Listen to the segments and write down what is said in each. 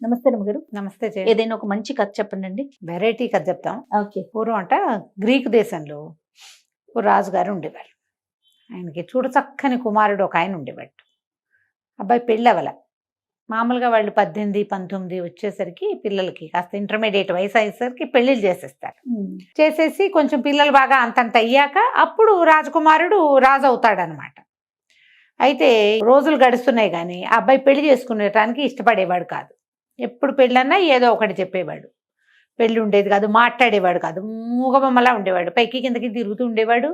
నమస్తే రమ్మగారు. నమస్తే ఏదైనా ఒక మంచి కథ చెప్పండి. వెరైటీ కథ చెప్తాం. ఓకే. పూర్వం అంట గ్రీకు దేశంలో ఓ రాజుగారు ఉండేవారు. ఆయనకి చూడ చక్కని కుమారుడు ఒక ఆయన ఉండేవాడు. అబ్బాయి పెళ్ళవల. మామూలుగా వాళ్ళు 18, 19 వచ్చేసరికి పిల్లలకి కాస్త ఇంటర్మీడియట్ వయసు అయ్యేసరికి పెళ్ళిళ్ళు చేసేస్తారు. చేసేసి కొంచెం పిల్లలు బాగా అంతంత అయ్యాక అప్పుడు రాజకుమారుడు రాజు అవుతాడనమాట. అయితే రోజులు గడుస్తున్నాయి కానీ ఆ అబ్బాయి పెళ్లి చేసుకునేటానికి ఇష్టపడేవాడు కాదు. ఎప్పుడు పెళ్ళన్నా ఏదో ఒకటి చెప్పేవాడు. పెళ్ళి ఉండేది కాదు, మాట్లాడేవాడు కాదు, మూగబొమ్మలా ఉండేవాడు, పైకి కిందకి తిరుగుతూ ఉండేవాడు,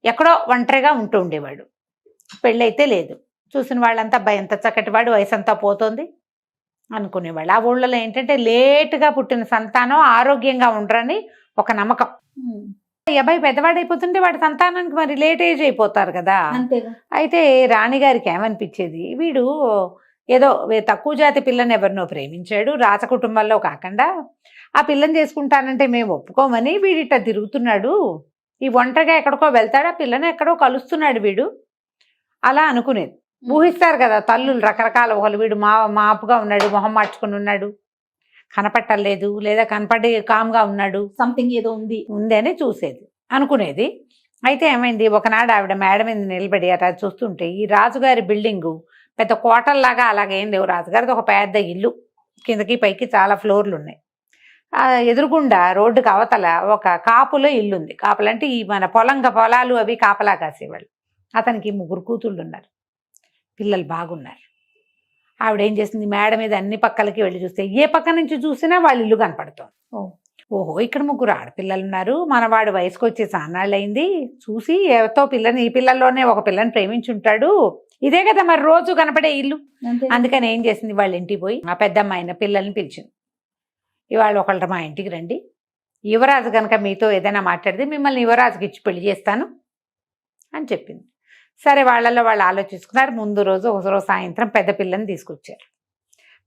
ఎక్కడో ఒంటరిగా ఉంటూ ఉండేవాడు. పెళ్ళైతే లేదు. చూసిన వాళ్ళంతా అబ్బాయి ఎంత చక్కటివాడు, వయసు అంతా పోతుంది అనుకునేవాళ్ళు. ఆ ఊళ్ళలో ఏంటంటే లేటుగా పుట్టిన సంతానం ఆరోగ్యంగా ఉండరని ఒక నమ్మకం. ఈ అబ్బాయి పెద్దవాడైపోతుంటే వాడి సంతానానికి మరి లేట్ ఏజ్ అయిపోతారు కదా. అయితే రాణిగారికి ఏమనిపించేది, వీడు ఏదో తక్కువ జాతి పిల్లని ఎవరినో ప్రేమించాడు, రాజ కుటుంబంలో కాకుండా ఆ పిల్లని చేసుకుంటానంటే మేము ఒప్పుకోమని వీడిట తిరుగుతున్నాడు, ఈ ఒంటరిగా ఎక్కడికో వెళ్తాడు, ఆ పిల్లని ఎక్కడో కలుస్తున్నాడు వీడు అలా అనుకునేది. ఊహిస్తారు కదా తల్లులు రకరకాల, ఒకళ్ళు వీడు మాపుగా ఉన్నాడు, మొహం మార్చుకుని ఉన్నాడు, కనపట్టలేదు, లేదా కనపడి కామ్గా ఉన్నాడు, సంథింగ్ ఏదో ఉంది అని చూసేది, అనుకునేది. అయితే ఏమైంది, ఒకనాడు ఆవిడ మేడ మీద నిలబడి అలా చూస్తుంటే ఈ రాజుగారి బిల్డింగు పెద్ద కోటల్లాగా అలాగేం లేవు, రాజుగారిది ఒక పెద్ద ఇల్లు, కిందకి పైకి చాలా ఫ్లోర్లు ఉన్నాయి. ఎదురుగుండా రోడ్డుకి అవతల ఒక కాపులో ఇల్లు ఉంది. కాపులంటే ఈ మన పొలాలు అవి కాపలా కాసేవాళ్ళు. అతనికి 3 కూతుళ్ళు ఉన్నారు, పిల్లలు బాగున్నారు. ఆవిడ ఏం చేసింది, మేడ మీద అన్ని పక్కలకి వెళ్ళి చూస్తే ఏ పక్క నుంచి చూసినా వాళ్ళ ఇల్లు కనపడుతుంది. ఓహో, ఇక్కడ 3 ఆడపిల్లలు ఉన్నారు, మనవాడు వయసుకు వచ్చే చాన్నాళ్ళు అయింది, చూసి ఎవరితో పిల్లని, ఈ పిల్లల్లోనే ఒక పిల్లని ప్రేమించుంటాడు, ఇదే కదా మరి రోజు కనపడే ఇల్లు. అందుకని ఏం చేసింది, వాళ్ళ ఇంటికి పోయి ఆ పెద్దమ్మాయిన పిల్లల్ని పిలిచింది. ఇవాళ ఒకళ్ళ మా ఇంటికి రండి, యువరాజు కనుక మీతో ఏదైనా మాట్లాడితే మిమ్మల్ని యువరాజుకి ఇచ్చి పెళ్లి చేస్తాను అని చెప్పింది. సరే, వాళ్ళల్లో వాళ్ళు ఆలోచించుకున్నారు. ముందు రోజు ఒకరోజు సాయంత్రం పెద్ద పిల్లని తీసుకొచ్చారు.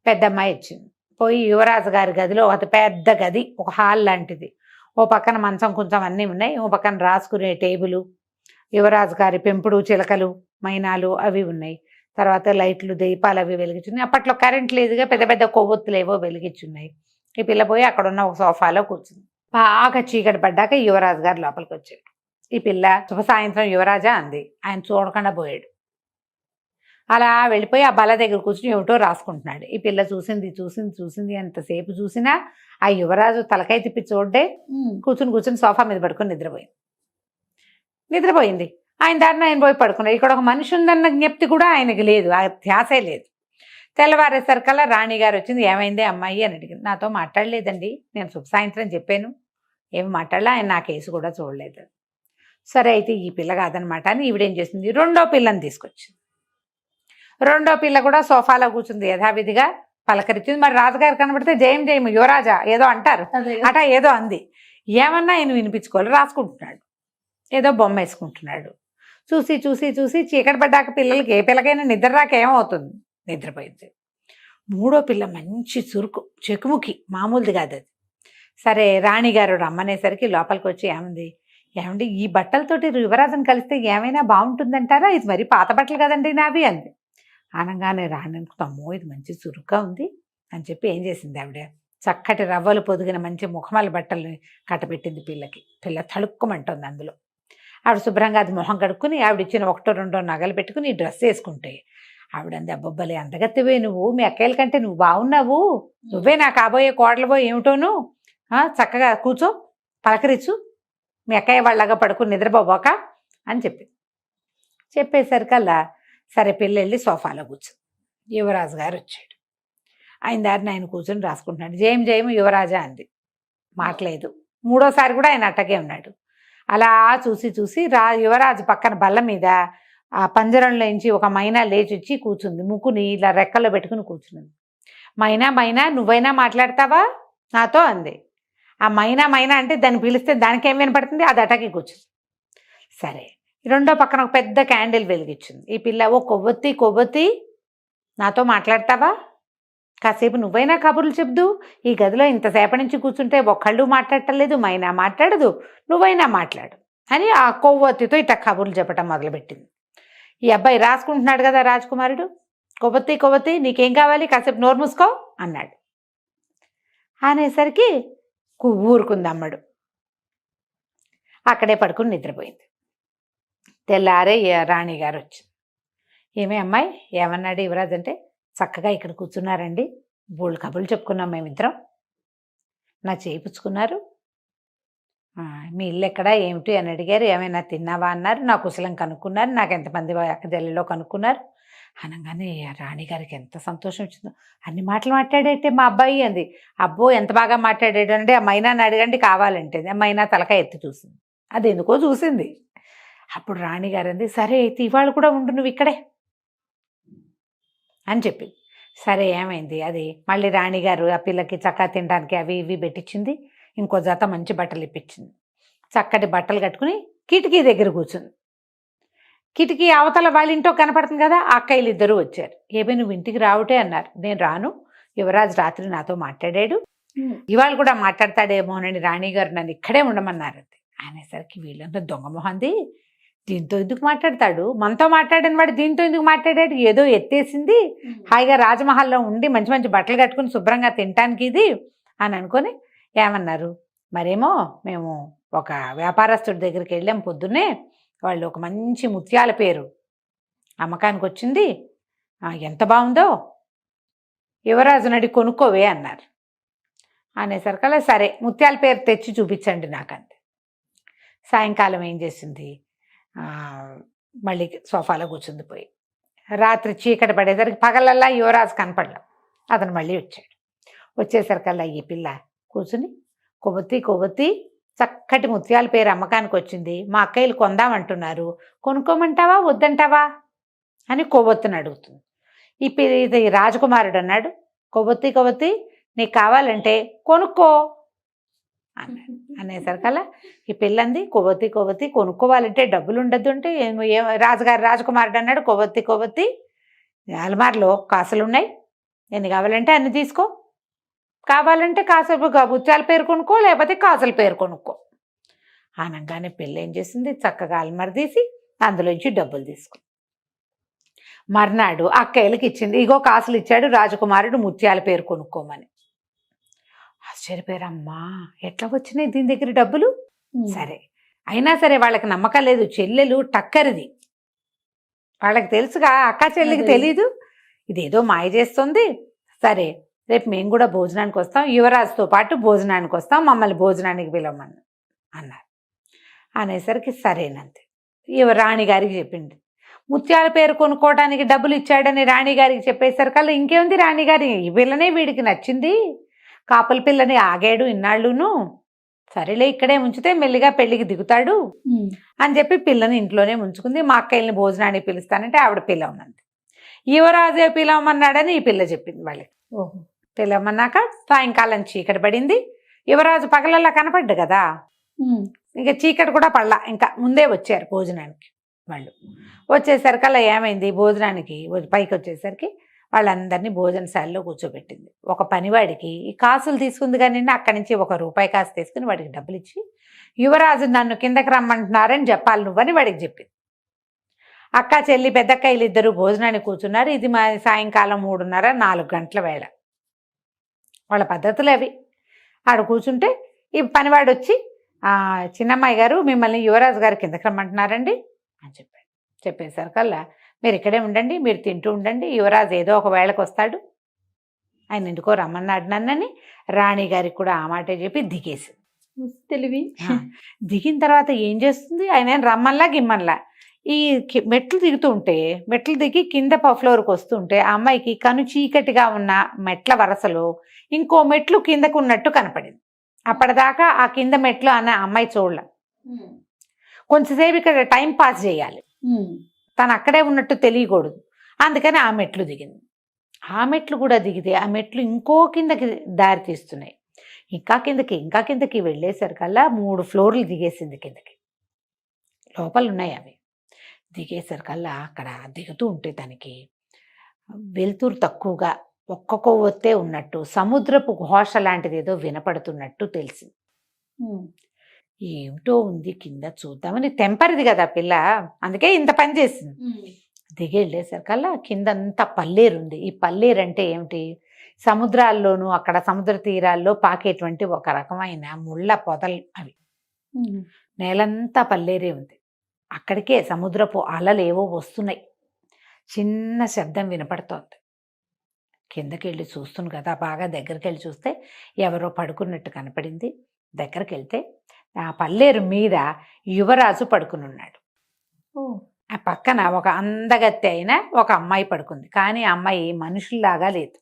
పెద్ద అమ్మాయి వచ్చింది. పోయి యువరాజు గారి గదిలో ఒక పెద్ద గది, ఒక హాల్ లాంటిది, ఓ పక్కన మంచం కొంచెం అన్నీ ఉన్నాయి, ఓ పక్కన రాసుకునే టేబుల్, యువరాజు గారి పెంపుడు చిలకలు మైనాలు అవి ఉన్నాయి, తర్వాత లైట్లు దీపాలు అవి వెలిగించున్నాయి. అప్పట్లో కరెంట్ లేదుగా, పెద్ద పెద్ద కొవ్వొత్తులు ఏవో వెలిగించున్నాయి. ఈ పిల్ల పోయి అక్కడున్న ఒక సోఫాలో కూర్చుంది. బాగా చీకటి పడ్డాక యువరాజు గారు లోపలికి వచ్చాడు. ఈ పిల్ల శుభ సాయంత్రం యువరాజా అంది. ఆయన చూడకుండా పోయాడు. అలా వెళ్ళిపోయి ఆ బల్ల దగ్గర కూర్చుని ఏమిటో రాసుకుంటున్నాడు. ఈ పిల్ల చూసింది ఎంతసేపు చూసినా ఆ యువరాజు తలకాయ తిప్పి చూడ్డే, కూర్చుని సోఫా మీద పడుకొని నిద్రపోయింది. ఆయన దారిని ఆయన పోయి పడుకున్నాడు. ఇక్కడ ఒక మనిషి ఉందన్న జ్ఞప్తి కూడా ఆయనకి లేదు, ఆ ధ్యాసే లేదు. తెల్లవారేసరికల్లా రాణిగారు వచ్చింది. ఏమైంది అమ్మాయి అని అడిగింది. నాతో మాట్లాడలేదండి, నేను శుభ సాయంత్రం చెప్పాను, ఏమి మాట్లాడలే, ఆయన నా కేసు కూడా చూడలేదు. సరే, అయితే ఈ పిల్ల కాదనమాట అని ఈవిడేం చేసింది, 2వ పిల్లని తీసుకొచ్చింది. 2వ పిల్ల కూడా సోఫాలో కూర్చుంది, యథావిధిగా పలకరించింది. మరి రాజుగారు కనబడితే జయం యువరాజా ఏదో అంటారు అట, ఏదో అంది. ఏమన్నా ఆయన వినిపించుకోవాలి, రాసుకుంటున్నాడు, ఏదో బొమ్మ వేసుకుంటున్నాడు. చూసి చీకటి పడ్డాక పిల్లలకి ఏ పిల్లకైనా నిద్ర రాక ఏమవుతుంది, నిద్రపోయింది. 3వ పిల్ల మంచి చురుకు, చెకుముకి, మామూలుది కాదు అది. సరే, రాణిగారు రమ్మనేసరికి లోపలికి వచ్చి ఏమండి ఈ బట్టలతోటి యువరాజుని కలిస్తే ఏమైనా బాగుంటుందంటారా, ఇది మరి పాత బట్టలు కదండి నావి అంది. అనగానే రాణి అనుకుంటామో ఇది మంచి చురుగ్గా ఉంది అని చెప్పి ఏం చేసింది, ఆవిడ చక్కటి రవ్వలు పొదిగిన మంచి ముఖమాల బట్టలు కట్టబెట్టింది పిల్లకి. పిల్ల తడుక్కుమంటుంది అందులో. ఆవిడ శుభ్రంగా అది మొహం కడుక్కుని ఆవిడ ఇచ్చిన 1-2 నగలు పెట్టుకుని డ్రెస్ వేసుకుంటే ఆవిడంది, అబ్బబ్బలే అందగత్తెవే నువ్వు, మీ అక్కయ్యల కంటే నువ్వు బాగున్నావు, నువ్వే నా కాబోయే కోడలవో ఏమిటోను, చక్కగా కూర్చో, పలకరించు, మీ అక్కయ్య వాళ్ళగా పడుకుని నిద్రపోబోక అని చెప్పేసరికల్లా సరే పిల్ల వెళ్ళి సోఫాలో కూర్చుంది. యువరాజు గారు వచ్చాడు. ఆయన దారిని ఆయన కూర్చొని రాసుకుంటున్నాడు. జయం యువరాజా అంది, మాట్లేదు. 3వసారి కూడా ఆయన అట్టగే ఉన్నాడు. అలా చూసి యువరాజు పక్కన బల్ల మీద ఆ పంజరంలోంచి ఒక మైనా లేచి వచ్చి కూర్చుంది. ముక్కుని ఇలా రెక్కల్లో పెట్టుకుని కూర్చున్నది. మైనా నువ్వైనా మాట్లాడతావా నాతో అంది. ఆ మైనా అంటే దాన్ని పిలిస్తే దానికి ఏం వినపడుతుంది, అది అటకి కూర్చుంది. సరే, 2వ పక్కన ఒక పెద్ద క్యాండిల్ వెలిగించింది. ఈ పిల్ల, ఓ కొవ్వొత్తి నాతో మాట్లాడతావా, కాసేపు నువ్వైనా కబుర్లు చెప్దు, ఈ గదిలో ఇంతసేపటి నుంచి కూర్చుంటే ఒక్కళ్ళు మాట్లాడటలేదు, మైనా మాట్లాడదు, నువ్వైనా మాట్లాడు అని ఆ కొవ్వొత్తితో ఇట్లా కబుర్లు చెప్పటం మొదలుపెట్టింది. ఈ అబ్బాయి రాసుకుంటున్నాడు కదా రాజకుమారుడు, కొవ్వొత్తి నీకేం కావాలి, కాసేపు నోరు మూసుకో అన్నాడు. అనేసరికి ఊరుకుంది అమ్మడు. అక్కడే పడుకుని నిద్రపోయింది. తెల్లారే రాణిగారు వచ్చింది. ఏమే అమ్మాయి ఏమన్నాడు యువరాజ్ అంటే, చక్కగా ఇక్కడ కూర్చున్నారండి, బోళ్ళు కబుర్లు చెప్పుకున్నాం మేమిద్దరం, నా చేయించుకున్నారు, మీ ఇల్లు ఎక్కడా ఏమిటి అని అడిగారు, ఏమైనా తిన్నావా అన్నారు, నా కుశలం కనుక్కున్నారు, నాకు ఎంతమంది అక్కజల్లిలో కనుక్కున్నారు అనగానే రాణిగారికి ఎంత సంతోషం వచ్చిందో. అన్ని మాటలు మాట్లాడేటే మా అబ్బాయి అంది. అబ్బో ఎంత బాగా మాట్లాడాడు అంటే, ఆ మైనాని అడగండి కావాలంటే. ఆ మైనా తలకాయ ఎత్తి చూసింది, అది ఎందుకో చూసింది. అప్పుడు రాణిగారు అంది, సరే అయితే ఇవాళ కూడా ఉండు నువ్వు ఇక్కడే అని చెప్పింది. సరే ఏమైంది, అది మళ్ళీ రాణిగారు ఆ పిల్లకి చక్కా తినడానికి అవి ఇవి పెట్టించింది, ఇంకో జత మంచి బట్టలు ఇప్పించింది. చక్కటి బట్టలు కట్టుకుని కిటికీ దగ్గర కూర్చుంది. కిటికీ అవతల వాళ్ళ ఇంట్లో కనపడుతుంది కదా, ఆ అక్కయ్యలు ఇద్దరు వచ్చారు. ఏమీ నువ్వు ఇంటికి రావుటే అన్నారు. నేను రాను, యువరాజ్ రాత్రి నాతో మాట్లాడాడు, ఇవాళ కూడా మాట్లాడతాడేమోనని రాణిగారు నన్ను ఇక్కడే ఉండమన్నారు అనేసరికి వీళ్ళంతా దొంగ మొహంది, దీంతో ఎందుకు మాట్లాడతాడు, మనతో మాట్లాడిన వాడు దీంతో ఎందుకు మాట్లాడాడు, ఏదో ఎత్తేసింది, హాయిగా రాజమహల్లో ఉండి మంచి మంచి బట్టలు కట్టుకుని శుభ్రంగా తినటానికి ఇది అని అనుకొని ఏమన్నారు. మరేమో మేము ఒక వ్యాపారస్తుడి దగ్గరికి వెళ్ళాం పొద్దున్నే, వాళ్ళు ఒక మంచి ముత్యాల పేరు అమ్మకానికి వచ్చింది, ఎంత బాగుందో యువరాజుని అడిగి కొనుక్కోవే అన్నారు. అనేసరికల్లా సరే ముత్యాల పేరు తెచ్చి చూపించండి నాకంతే. సాయంకాలం ఏం చేసింది, మళ్ళీ సోఫాలో కూర్చుంది పోయి. రాత్రి చీకటి పడేసరికి పగలల్లా యువరాజు కనపడలేం, అతను మళ్ళీ వచ్చాడు. వచ్చేసరికల్లా ఈ పిల్ల కూర్చుని కొవ్వొత్తి చక్కటి ముత్యాల పేరు అమ్మకానికి వచ్చింది, మా అక్కయ్యలు కొందామంటున్నారు, కొనుక్కోమంటావా వద్దంటావా అని కొవ్వొత్తిని అడుగుతుంది. ఇది రాజకుమారుడు అన్నాడు, కొవ్వొత్తి నీకు కావాలంటే కొనుక్కో అన్నాడు. అనేసరికల్లా ఈ పిల్లంది కొవ్వొత్తి కొనుక్కోవాలంటే డబ్బులు ఉండద్దు అంటే, రాజకుమారుడు అన్నాడు, కొవ్వొత్తి అలమార్లో కాసులున్నాయి, ఎన్ని కావాలంటే అన్ని తీసుకో, కావాలంటే కాసులు ముత్యాల పేరు కొనుక్కో, లేకపోతే కాసుల పేరు కొనుక్కో అనగానే పిల్ల ఏం చేసింది, చక్కగా అల్మార్ తీసి అందులోంచి డబ్బులు తీసుకుంది. మర్నాడు అక్కయ్యలకి ఇచ్చింది, ఇగో కాసులు ఇచ్చాడు రాజకుమారుడు ముత్యాల పేరు కొనుక్కోమని. ఆశ్చర్యపోయారు, అమ్మా ఎట్లా వచ్చినాయి దీని దగ్గర డబ్బులు. సరే అయినా సరే వాళ్ళకి నమ్మకం లేదు, చెల్లెలు టక్కరిది, వాళ్ళకి తెలుసుగా, అక్క చెల్లికి తెలీదు, ఇదేదో మాయ చేస్తుంది, సరే రేపు మేము కూడా భోజనానికి వస్తాం, యువరాజుతో పాటు భోజనానికి వస్తాం, మమ్మల్ని భోజనానికి పిలవమని అన్నారు. అనేసరికి సరేనంతే. రాణిగారికి చెప్పింది, ముత్యాల పేరు కొనుక్కోవడానికి డబ్బులు ఇచ్చాడని రాణిగారికి చెప్పేసరికల్లా ఇంకేముంది, రాణిగారి ఈ పిల్లనే వీడికి నచ్చింది, కాపల పిల్లని ఆగాడు ఇన్నాళ్ళును, సరేలే ఇక్కడే ఉంచితే మెల్లిగా పెళ్లికి దిగుతాడు అని చెప్పి పిల్లని ఇంట్లోనే ఉంచుకుంది. మా అక్కయ్యని భోజనానికి పిలుస్తానంటే ఆవిడ పిలవనంది, యువరాజే పిలవమన్నాడని ఈ పిల్ల చెప్పింది వాళ్ళకి. పిలవమన్నాక సాయంకాలం చీకటి పడింది, యువరాజు పగలల్లా కనపడ్డు కదా, ఇక చీకటి కూడా పడలా, ఇంకా ముందే వచ్చారు భోజనానికి. వాళ్ళు వచ్చేసరికల్లా ఏమైంది, భోజనానికి పైకి వచ్చేసరికి వాళ్ళందరినీ భోజనశాలలో కూర్చోబెట్టింది. ఒక పనివాడికి ఈ కాసులు తీసుకుంది కానీ అక్కడి నుంచి ₹1 కాసు తీసుకుని వాడికి డబ్బులు ఇచ్చి, యువరాజు నన్ను కిందకి రమ్మంటున్నారని చెప్పాలి నువ్వని వాడికి చెప్పింది. అక్క చెల్లి పెద్దక్కయ్యలు ఇద్దరు భోజనానికి కూర్చున్నారు. ఇది మా సాయంకాలం 3:30-4 గంటల వేళ, వాళ్ళ పద్ధతులు అవి. ఆడ కూర్చుంటే ఈ పనివాడు వచ్చి, చిన్నమ్మాయి గారు మిమ్మల్ని యువరాజు గారు కిందకి రమ్మంటున్నారండి అని చెప్పాడు. చెప్పేసరికల్లా మీరు ఇక్కడే ఉండండి, మీరు తింటూ ఉండండి, యువరాజు ఏదో ఒక వేళకు వస్తాడు, ఆయన ఎందుకో రమ్మన్నాడు నన్నని రాణిగారికి కూడా ఆ మాటే చెప్పి దిగేసింది. తెలివి. దిగిన తర్వాత ఏం చేస్తుంది, ఆయన రమ్మల్లా గిమ్మల్లా ఈ మెట్లు దిగుతూ ఉంటే, మెట్లు దిగి కింద ఫ్లోర్కి వస్తుంటే ఆ అమ్మాయికి కను చీకటిగా ఉన్న మెట్ల వరసలో ఇంకో మెట్లు కిందకు ఉన్నట్టు కనపడింది. అప్పటిదాకా ఆ కింద మెట్లు అన్న అమ్మాయి చూడలే. కొంచెంసేపు ఇక్కడ టైం పాస్ చేయాలి, తను అక్కడే ఉన్నట్టు తెలియకూడదు, అందుకని ఆ మెట్లు దిగింది. ఆ మెట్లు కూడా దిగితే ఆ మెట్లు ఇంకో కిందకి దారి తీస్తున్నాయి, ఇంకా కిందకి వెళ్ళేసరికల్లా 3 ఫ్లోర్లు దిగేసింది కిందకి, లోపల ఉన్నాయి అవి. దిగేసరికల్లా అక్కడ దిగుతూ ఉంటే తనకి వెలుతురు తక్కువగా ఒక్క కొవ్వొత్తే ఉన్నట్టు, సముద్రపు ఘోష లాంటిది ఏదో వినపడుతున్నట్టు తెలిసింది. ఏమిటో ఉంది కింద చూద్దామని, తెంపరిది కదా పిల్ల, అందుకే ఇంత పని చేసింది. దిగి వెళ్ళేసరికల్లా కిందంతా పల్లేరు ఉంది. ఈ పల్లేరు అంటే ఏమిటి, సముద్రాల్లోనూ అక్కడ సముద్ర తీరాల్లో పాకేటువంటి ఒక రకమైన ముళ్ళ పొదలు అవి. నేలంతా పల్లేరే ఉంది. అక్కడికే సముద్రపు అలలేవో వస్తున్నాయి. చిన్న శబ్దం వినపడుతోంది. కిందకెళ్ళి చూస్తుంది కదా, బాగా దగ్గరికి చూస్తే ఎవరో పడుకున్నట్టు కనపడింది. దగ్గరికి వెళ్తే ఆ పల్లేరు మీద యువరాజు పడుకుని ఉన్నాడు. ఆ పక్కన ఒక అందగత్తె అయిన ఒక అమ్మాయి పడుకుంది. కానీ ఆ అమ్మాయి మనుషుల్లాగా లేదు,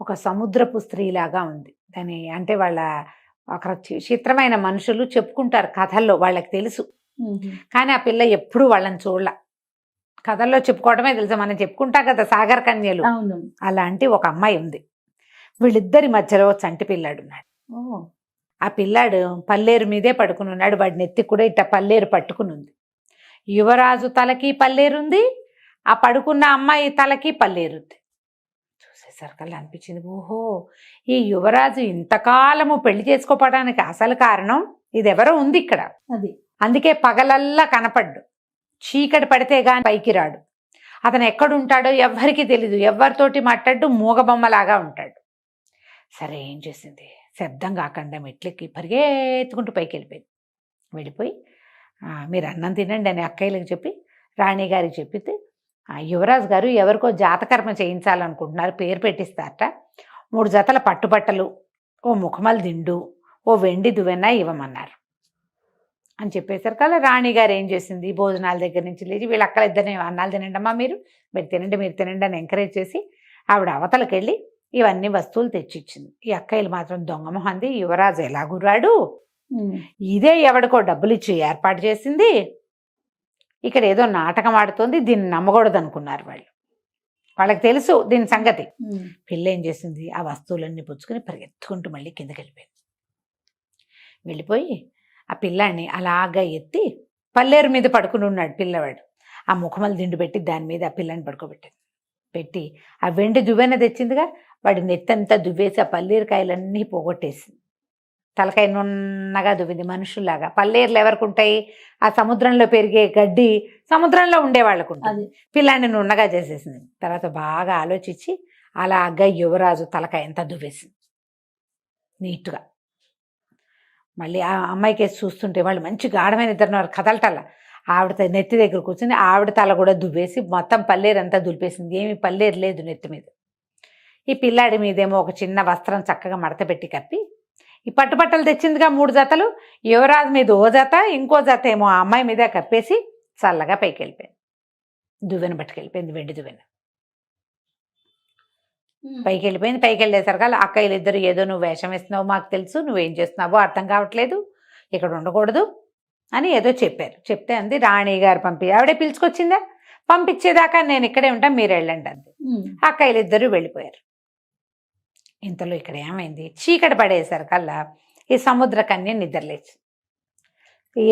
ఒక సముద్రపు స్త్రీలాగా ఉంది. దాని అంటే వాళ్ళ ఒక చిత్రమైన మనుషులు చెప్పుకుంటారు కథల్లో, వాళ్ళకి తెలుసు. కానీ ఆ పిల్ల ఎప్పుడూ వాళ్ళని చూడల. కథల్లో చెప్పుకోవడమే తెలుసు, మనం చెప్పుకుంటాం కదా సాగర్ కన్యలు, అలాంటి ఒక అమ్మాయి ఉంది. వీళ్ళిద్దరి మధ్యలో చంటి పిల్లాడు ఉన్నాడు. ఆ పిల్లాడు పల్లేరు మీదే పడుకుని ఉన్నాడు. వాడి నెత్తి కూడా ఇట్ట పల్లేరు పట్టుకుని ఉంది. యువరాజు తలకి పల్లేరుంది, ఆ పడుకున్న అమ్మాయి తలకి పల్లేరుంది. చూసేసరికల్లా అనిపించింది, ఓహో ఈ యువరాజు ఇంతకాలము పెళ్లి చేసుకోవడానికి అసలు కారణం ఇదెవరో ఉంది ఇక్కడ. అందుకే పగలల్లా కనపడ్డు, చీకటి పడితే గాని పైకి రాడు. అతను ఎక్కడుంటాడో ఎవ్వరికీ తెలీదు, ఎవరితోటి మాట్లాడు, మూగబొమ్మలాగా ఉంటాడు. సరే ఏం చేసింది, శబ్దం కాకుండా మెట్లెక్కి పరిగెత్తుకుంటూ పైకి వెళ్ళిపోయి మీరు అన్నం తినండి అని అక్కయ్యలకు చెప్పి రాణి గారికి చెప్పితే, యువరాజు గారు ఎవరికో జాతకర్మ చేయించాలనుకుంటున్నారు, పేరు పెట్టిస్తారట. 3 జతల పట్టుబట్టలు, ఓ ముఖమల్ దిండు, ఓ వెండి దువ్వెన ఇవ్వమన్నారు అని చెప్పేసరికి అలా రాణిగారు ఏం చేసింది, భోజనాల దగ్గర నుంచి లేచి వీళ్ళ అక్కలిద్దరిని అన్నాలు తినండి అమ్మా, మీరు తినండి అని ఎంకరేజ్ చేసి ఆవిడ అవతలకి వెళ్ళి ఇవన్నీ వస్తువులు తెచ్చిచ్చింది. ఈ అక్కయ్యలు మాత్రం దొంగమొహంది, యువరాజు ఎలా గుర్రాడు, ఇదే ఎవడికో డబ్బులు ఇచ్చి ఏర్పాటు చేసింది, ఇక్కడ ఏదో నాటకం ఆడుతోంది, దీన్ని నమ్మకూడదు అనుకున్నారు వాళ్ళు. వాళ్ళకి తెలుసు దీని సంగతి. పిల్ల ఏం చేసింది, ఆ వస్తువులన్నీ పుచ్చుకొని పరిగెత్తుకుంటూ మళ్ళీ కిందకి వెళ్ళిపోయి ఆ పిల్లాన్ని అలాగా ఎత్తి పల్లేరు మీద పడుకుని ఉన్నాడు పిల్లవాడు. ఆ ముఖమలు దిండు పెట్టి దాని మీద ఆ పిల్లని పెట్టి ఆ వెండి దువ్వెన తెచ్చిందిగా, వాడి నెత్తంతా దువ్వేసి ఆ పల్లేరుకాయలన్నీ పోగొట్టేసింది. తలకాయ నున్నగా దువ్వింది మనుషుల్లాగా. పల్లేర్లు ఎవరికి ఉంటాయి, ఆ సముద్రంలో పెరిగే గడ్డి సముద్రంలో ఉండే వాళ్ళకు ఉంటుంది. పిల్లాన్ని నున్నగా చేసేసింది. తర్వాత బాగా ఆలోచించి అలాగా యువరాజు తలకాయ అంతా దువ్వేసింది నీట్గా. మళ్ళీ ఆ అమ్మాయి కేసు చూస్తుంటే వాళ్ళు మంచి గాఢమైన ఇద్దరున్నారు, కదలటల్లా. ఆవిడ నెత్తి దగ్గర కూర్చుని ఆవిడ తల కూడా దువ్వేసి మొత్తం పల్లేరంతా దులిపేసింది. ఏమీ పల్లేరు లేదు నెత్తి మీద. ఈ పిల్లాడి మీదేమో ఒక చిన్న వస్త్రం చక్కగా మడత పెట్టి కప్పి, ఈ పట్టుబట్టలు తెచ్చిందిగా 3 జతలు, యువరాజు మీద ఓ జత, ఇంకో జత ఏమో ఆ అమ్మాయి మీద కప్పేసి చల్లగా పైకి వెళ్ళిపోయింది. దువ్వెన పట్టుకెళ్ళిపోయింది, వెండి దువ్వెన పైకి వెళ్ళేసరికి అక్కయ్యలు ఇద్దరు, ఏదో నువ్వు వేషం వేస్తున్నావు మాకు తెలుసు, నువ్వేం చేస్తున్నావో అర్థం కావట్లేదు, ఇక్కడ ఉండకూడదు అని ఏదో చెప్పారు. చెప్తే అంది రాణి గారు ఆవిడే పిలుచుకొచ్చిందా, పంపించేదాకా నేను ఇక్కడే ఉంటాను, మీరు వెళ్ళండి అంది. అక్కయ్యలు ఇద్దరు వెళ్ళిపోయారు. ఇంతలో ఇక్కడ ఏమైంది, చీకటి పడేసరికల్లా ఈ సముద్రకన్య నిద్రలేచి,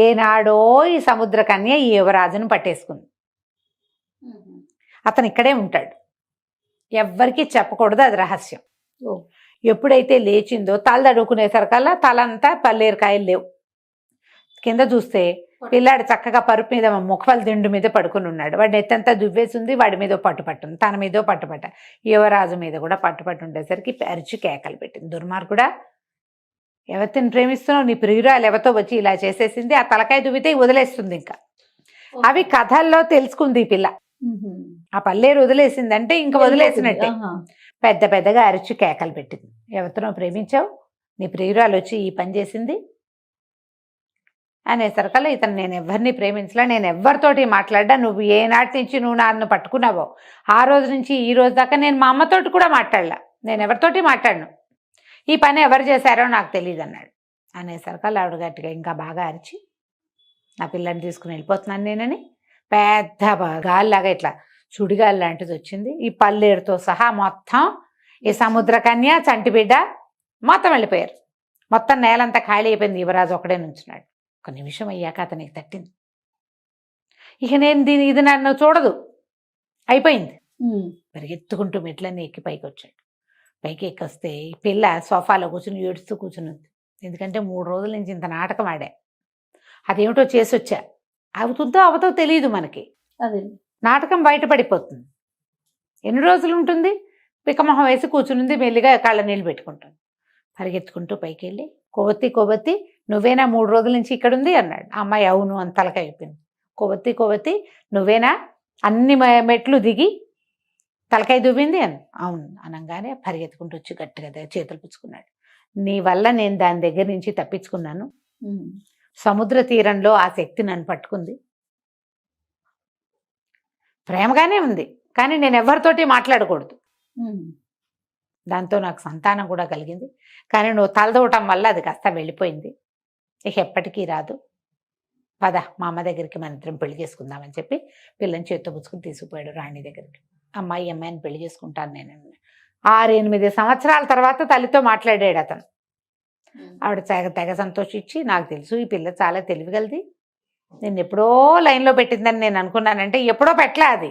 ఏనాడో ఈ సముద్రకన్య ఈ యువరాజును పట్టేసుకుంది. అతను ఇక్కడే ఉంటాడు, ఎవ్వరికీ చెప్పకూడదు, అది రహస్యం. ఎప్పుడైతే లేచిందో తల తడుకునేసరికల్లా తలంతా పల్లేరుకాయలు లేవు. కింద చూస్తే పిల్లాడు చక్కగా పరుపు మీద ముఖపల్ దిండు మీద పడుకుని ఉన్నాడు. వాడి నెత్తంతా దువ్వేసింది, వాడి మీద పట్టుపట్టుంది, తన మీద పట్టుపట్ట, యువరాజు మీద కూడా పట్టుపట్టు ఉండేసరికి అరిచి కేకలు పెట్టింది. దుర్మార్గుడా, ఎవరిని ప్రేమిస్తున్నావు, నీ ప్రియురాలు ఎవరితో వచ్చి ఇలా చేసేసింది, ఆ తలకాయ దువ్వితే వదిలేస్తుంది. ఇంకా అవి కథల్లో తెలుసుకుంది ఈ పిల్ల. ఆ పల్లేరు వదిలేసిందంటే ఇంకా వదిలేసినట్టే. పెద్ద పెద్దగా అరిచి కేకలు పెట్టింది, ఎవరితో ప్రేమించావు, నీ ప్రియురాలు వచ్చి ఈ పని చేసింది అనేసరికల్లా ఇతను, నేను ఎవరిని ప్రేమించలే, నేను ఎవరితోటి మాట్లాడ్డా, నువ్వు ఏనాటి నుంచి నువ్వు నన్ను పట్టుకున్నావో ఆ రోజు నుంచి ఈ రోజు దాకా నేను మా అమ్మతోటి కూడా మాట్లాడలా, నేను ఎవరితోటి మాట్లాడను, ఈ పని ఎవరు చేశారో నాకు తెలియదు అన్నాడు. అనేసరికల్లా ఆవిడ గట్టిగా ఇంకా బాగా అరిచి, నా పిల్లని తీసుకుని వెళ్ళిపోతున్నాను నేనని పెద్ద గాలిలాగా ఇట్లా సుడిగాలి లాంటిది వచ్చింది. ఈ పల్లేరుతో సహా మొత్తం ఈ సముద్రకన్య చంటిబిడ్డ మొత్తం వెళ్ళిపోయారు. మొత్తం నేలంతా ఖాళీ అయిపోయింది. యువరాజు ఒకడే నుంచున్నాడు. ఒక నిమిషం అయ్యాక అతనికి తట్టింది, ఇక నేను ఇది నన్ను చూడదు, అయిపోయింది. పరిగెత్తుకుంటూ మెట్లన్నీ ఎక్కి పైకి వచ్చాడు. పైకి ఎక్కొస్తే ఈ పిల్ల సోఫాలో కూర్చుని ఏడుస్తూ కూర్చున్నది. ఎందుకంటే 3 రోజుల నుంచి ఇంత నాటకం ఆడా, అదేమిటో చేసి వచ్చా, అవుతుందో అవతో తెలియదు మనకి, అది నాటకం బయటపడిపోతుంది. ఎన్ని రోజులు ఉంటుంది, పిక్కమొహం వేసి కూర్చునింది, మెల్లిగా కళ్ళ నీళ్ళు పెట్టుకుంటాను. పరిగెత్తుకుంటూ పైకి వెళ్ళి, కొవ్వొత్తి నువ్వేనా 3 రోజుల నుంచి ఇక్కడ ఉంది అన్నాడు. ఆ అమ్మాయి అవును అని తలకాయ అయిపోయింది. కొవ్వొత్తి నువ్వేనా అన్ని మెట్లు దిగి తలకాయ దువ్వింది అని. అవును అనంగానే పరిగెత్తుకుంటూ వచ్చి గట్టిగా చేతులు పుచ్చుకున్నాడు. నీ వల్ల నేను దాని దగ్గర నుంచి తప్పించుకున్నాను. సముద్ర తీరంలో ఆ శక్తి నన్ను పట్టుకుంది. ప్రేమగానే ఉంది, కానీ నేను ఎవరితోటి మాట్లాడకూడదు. దాంతో నాకు సంతానం కూడా కలిగింది, కానీ నువ్వు తలదూవటం వల్ల అది కాస్త వెళ్ళిపోయింది. ఇక ఎప్పటికీ రాదు. పద మా అమ్మ దగ్గరికి మన ఇద్దరం పెళ్లి చేసుకుందామని చెప్పి పిల్లని చేత్తో పుచ్చుకుని తీసుకుపోయాడు రాణి దగ్గరికి. అమ్మాయిని పెళ్లి చేసుకుంటాను నేను. 6-8 సంవత్సరాల తర్వాత తల్లితో మాట్లాడాడు అతను. ఆవిడ తెగ సంతోషించి, నాకు తెలుసు ఈ పిల్ల చాలా తెలివిగలది, నేను ఎప్పుడో లైన్లో పెట్టిందని నేను అనుకున్నానంటే ఎప్పుడో పెట్టలే అది.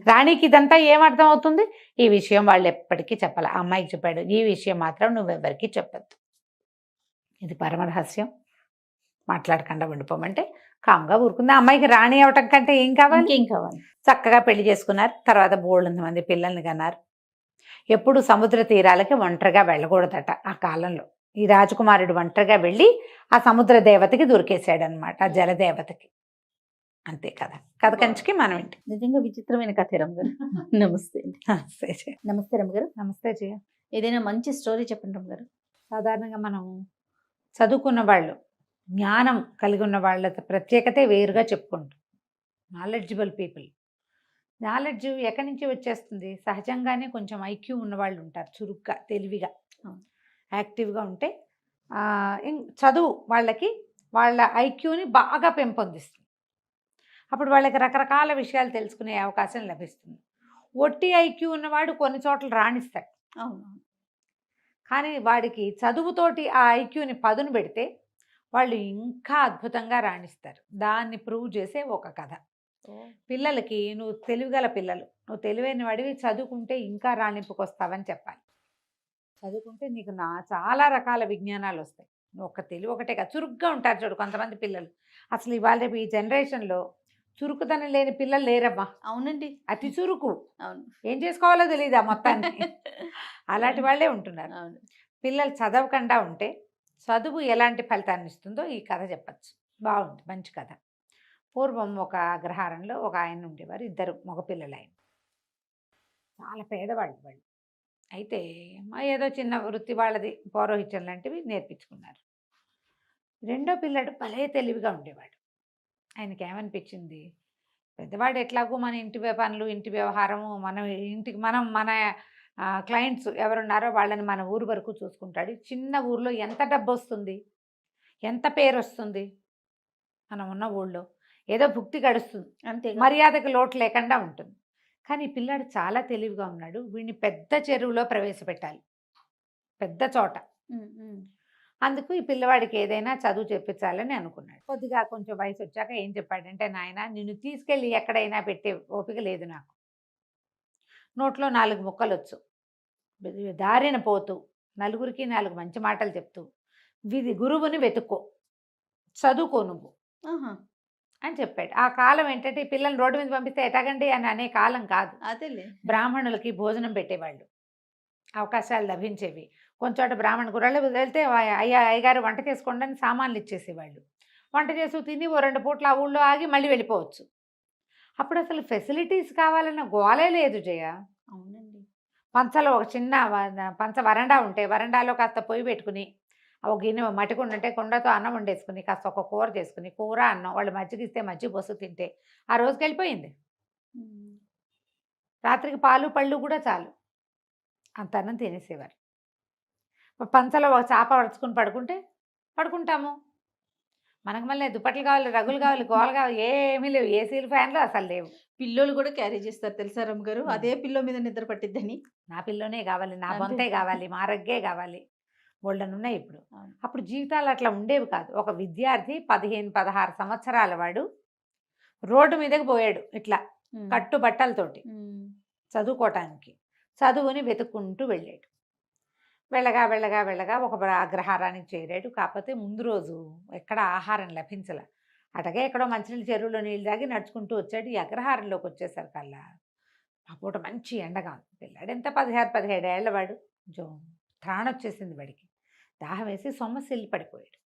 రాణికి ఇదంతా ఏమర్థం అవుతుంది? ఈ విషయం వాళ్ళు ఎప్పటికీ చెప్పాలి. ఆ అమ్మాయికి చెప్పాడు, ఈ విషయం మాత్రం నువ్వెవ్వరికీ చెప్పద్దు, ఇది పరమరహస్యం, మాట్లాడకుండా ఉండిపోమంటే కామ్గా ఊరుకుంది. ఆ అమ్మాయికి రాణి అవటం కంటే ఏం కావాలి? చక్కగా పెళ్లి చేసుకున్నారు. తర్వాత బోళ్ళంత మంది పిల్లల్ని కన్నారు. ఎప్పుడు సముద్ర తీరాలకి ఒంటరిగా వెళ్ళకూడదట ఆ కాలంలో. ఈ రాజకుమారుడు ఒంటరిగా వెళ్ళి ఆ సముద్ర దేవతకి దొరికేశాడు అనమాట, ఆ జలదేవతకి. అంతే కదా, కథ కంచికి మనం ఇంటి. నిజంగా విచిత్రమైన కథ రమ్మగారు. నమస్తే అండి. నమస్తే రమ్మగారు. నమస్తే జయ. ఏదైనా మంచి స్టోరీ చెప్పండి రమ్మగారు. సాధారణంగా మనం చదువుకున్న వాళ్ళు, జ్ఞానం కలిగి ఉన్న వాళ్ళ ప్రత్యేకతే వేరుగా చెప్పుకుంటాం. Knowledgeable people. నాలెడ్జ్ ఎక్కడి నుంచి వచ్చేస్తుంది? సహజంగానే కొంచెం ఐక్యూ ఉన్నవాళ్ళు ఉంటారు, చురుగ్గా తెలివిగా యాక్టివ్గా ఉంటే చదువు వాళ్ళకి వాళ్ళ ఐక్యూని బాగా పెంపొందిస్తుంది. అప్పుడు వాళ్ళకి రకరకాల విషయాలు తెలుసుకునే అవకాశం లభిస్తుంది. ఒట్టి ఐక్యూ ఉన్నవాడు కొన్ని చోట్ల రాణిస్తాడు. అవును. కానీ వాడికి చదువుతోటి ఆ ఐక్యూని పదును పెడితే వాళ్ళు ఇంకా అద్భుతంగా రాణిస్తారు. దాన్ని ప్రూవ్ చేసే ఒక కథ. పిల్లలకి నువ్వు తెలివిగల పిల్లలు, నువ్వు తెలివైన వాడివి, చదువుకుంటే ఇంకా రాణింపుకొస్తావని చెప్పాలి. చదువుకుంటే నీకు చాలా రకాల విజ్ఞానాలు వస్తాయి. నువ్వు ఒక తెలివి ఒకటే కదా, చురుగ్గా ఉంటారు చూడు కొంతమంది పిల్లలు. అసలు ఇవాళ రేపు ఈ జనరేషన్లో చురుకుదనం లేని పిల్లలు లేరమ్మా. అవునండి, అతి చురుకు. అవును, ఏం చేసుకోవాలో తెలియదు ఆ మొత్తాన్ని. అలాంటి వాళ్ళే ఉంటున్నారు. అవును. పిల్లలు చదవకుండా ఉంటే చదువు ఎలాంటి ఫలితాన్ని ఇస్తుందో ఈ కథ చెప్పచ్చు. బాగుంది, మంచి కథ. పూర్వం ఒక అగ్రహారంలో ఒక ఆయన ఉండేవారు, 2 మగపిల్లలు. ఆయన చాలా పేదవాళ్ళు వాళ్ళు. అయితే ఏదో చిన్న వృత్తి వాళ్ళది, పౌరోహిత్యం లాంటివి నేర్పించుకున్నారు. 2వ పిల్లడు భలే తెలివిగా ఉండేవాడు. ఆయనకి ఏమనిపించింది, పెద్దవాడు ఎట్లాగో మన ఇంటి పనులు, ఇంటి వ్యవహారము, మన క్లయింట్స్ ఎవరున్నారో వాళ్ళని మన ఊరు వరకు చూసుకుంటాడు. చిన్న ఊర్లో ఎంత డబ్బు వస్తుంది, ఎంత పేరు వస్తుంది, మనం ఉన్న ఊళ్ళో ఏదో భుక్తి గడుస్తుంది, అంతే, మర్యాదకు లోటు లేకుండా ఉంటుంది. కానీ పిల్లాడు చాలా తెలివిగా ఉన్నాడు. వీడిని పెద్ద చెరువులో ప్రవేశపెట్టాలి, పెద్ద చోట. అందుకు ఈ పిల్లవాడికి ఏదైనా చదువు చెప్పించాలని అనుకున్నాడు. కొద్దిగా కొంచెం వయసు వచ్చాక ఏం చెప్పాడంటే, నాయన నిన్ను తీసుకెళ్ళి ఎక్కడైనా పెట్టే ఓపిక లేదు నాకు. నోట్లో 4 ముక్కలు వచ్చు, దారిన పోతూ నలుగురికి 4 మంచి మాటలు చెప్తూ గురువుని వెతుక్కో, చదువుకో నువ్వు అని చెప్పాడు. ఆ కాలం ఏంటంటే ఈ పిల్లల్ని రోడ్డు మీద పంపిస్తే ఎటాగండి అని అనే కాలం కాదు. అదేలే, బ్రాహ్మణులకి భోజనం పెట్టేవాళ్ళు, అవకాశాలు లభించేవి. కొంచెం బ్రాహ్మణ గుర్రాలు వెళ్తే అయ్యగారు వంట చేసుకోండి అని సామాన్లు ఇచ్చేసేవాళ్ళు. వంట చేసి తిని 2 పూట్ల ఆ ఊళ్ళో ఆగి మళ్ళీ వెళ్ళిపోవచ్చు. అప్పుడు అసలు ఫెసిలిటీస్ కావాలన్న గోలే లేదు జయ. అవునండి. పంచలో ఒక చిన్న పంచ వరండా ఉంటే వరండాలో కాస్త పొయ్యి పెట్టుకుని, ఒక గిన్నె మట్టి కుండ ఉంటే కుండతో అన్నం వండేసుకుని, కాస్త ఒక కూర చేసుకుని, కూర అన్నం వాళ్ళు మజ్జిగ ఇస్తే మజ్జిగ పోసు తింటే ఆ రోజుకి వెళ్ళిపోయింది. రాత్రికి పాలు పళ్ళు కూడా చాలు, అంత అన్నం తినేసేవారు. పంచలో ఒక చాప పడుచుకుని పడుకుంటాము. మనకు మళ్ళీ దుప్పట్లు కావాలి, రగులు కావాలి, గోలు కావాలి, ఏమీ లేవు. ఏసీలు, ఫ్యాన్లు అసలు లేవు. పిల్లోలు కూడా క్యారీ చేస్తారు తెలుసా రమ్మగారు, అదే పిల్లో మీద నిద్ర పట్టిద్దని. నా పిల్లోనే కావాలి, నా బొంతే కావాలి, మా రగ్గే కావాలి, బోల్డన్ ఉన్నాయి ఇప్పుడు. అప్పుడు జీవితాలు అట్లా ఉండేవి కాదు. ఒక విద్యార్థి 15-16 సంవత్సరాల వాడు రోడ్డు మీదకి పోయాడు ఇట్లా కట్టు బట్టలతోటి చదువుకోవటానికి. చదువుని వెతుక్కుంటూ వెళ్ళాడు. వెళ్ళగా ఒక అగ్రహారానికి చేరాడు. కాకపోతే ముందు రోజు ఎక్కడ ఆహారం లభించలే. అటగే ఎక్కడో మంచినీళ్ళు చెరువులో నీళ్ళు తాగి నడుచుకుంటూ వచ్చాడు. ఈ అగ్రహారంలోకి వచ్చేసరికల్లా ఆ పూట మంచి ఎండగా ఉంది. పిల్లాడు ఎంత 16-17 ఏళ్ల వాడు. కొంచెం త్రాణ వచ్చేసింది వాడికి. దాహం వేసి సొమ్మసిల్లి పడిపోయాడు.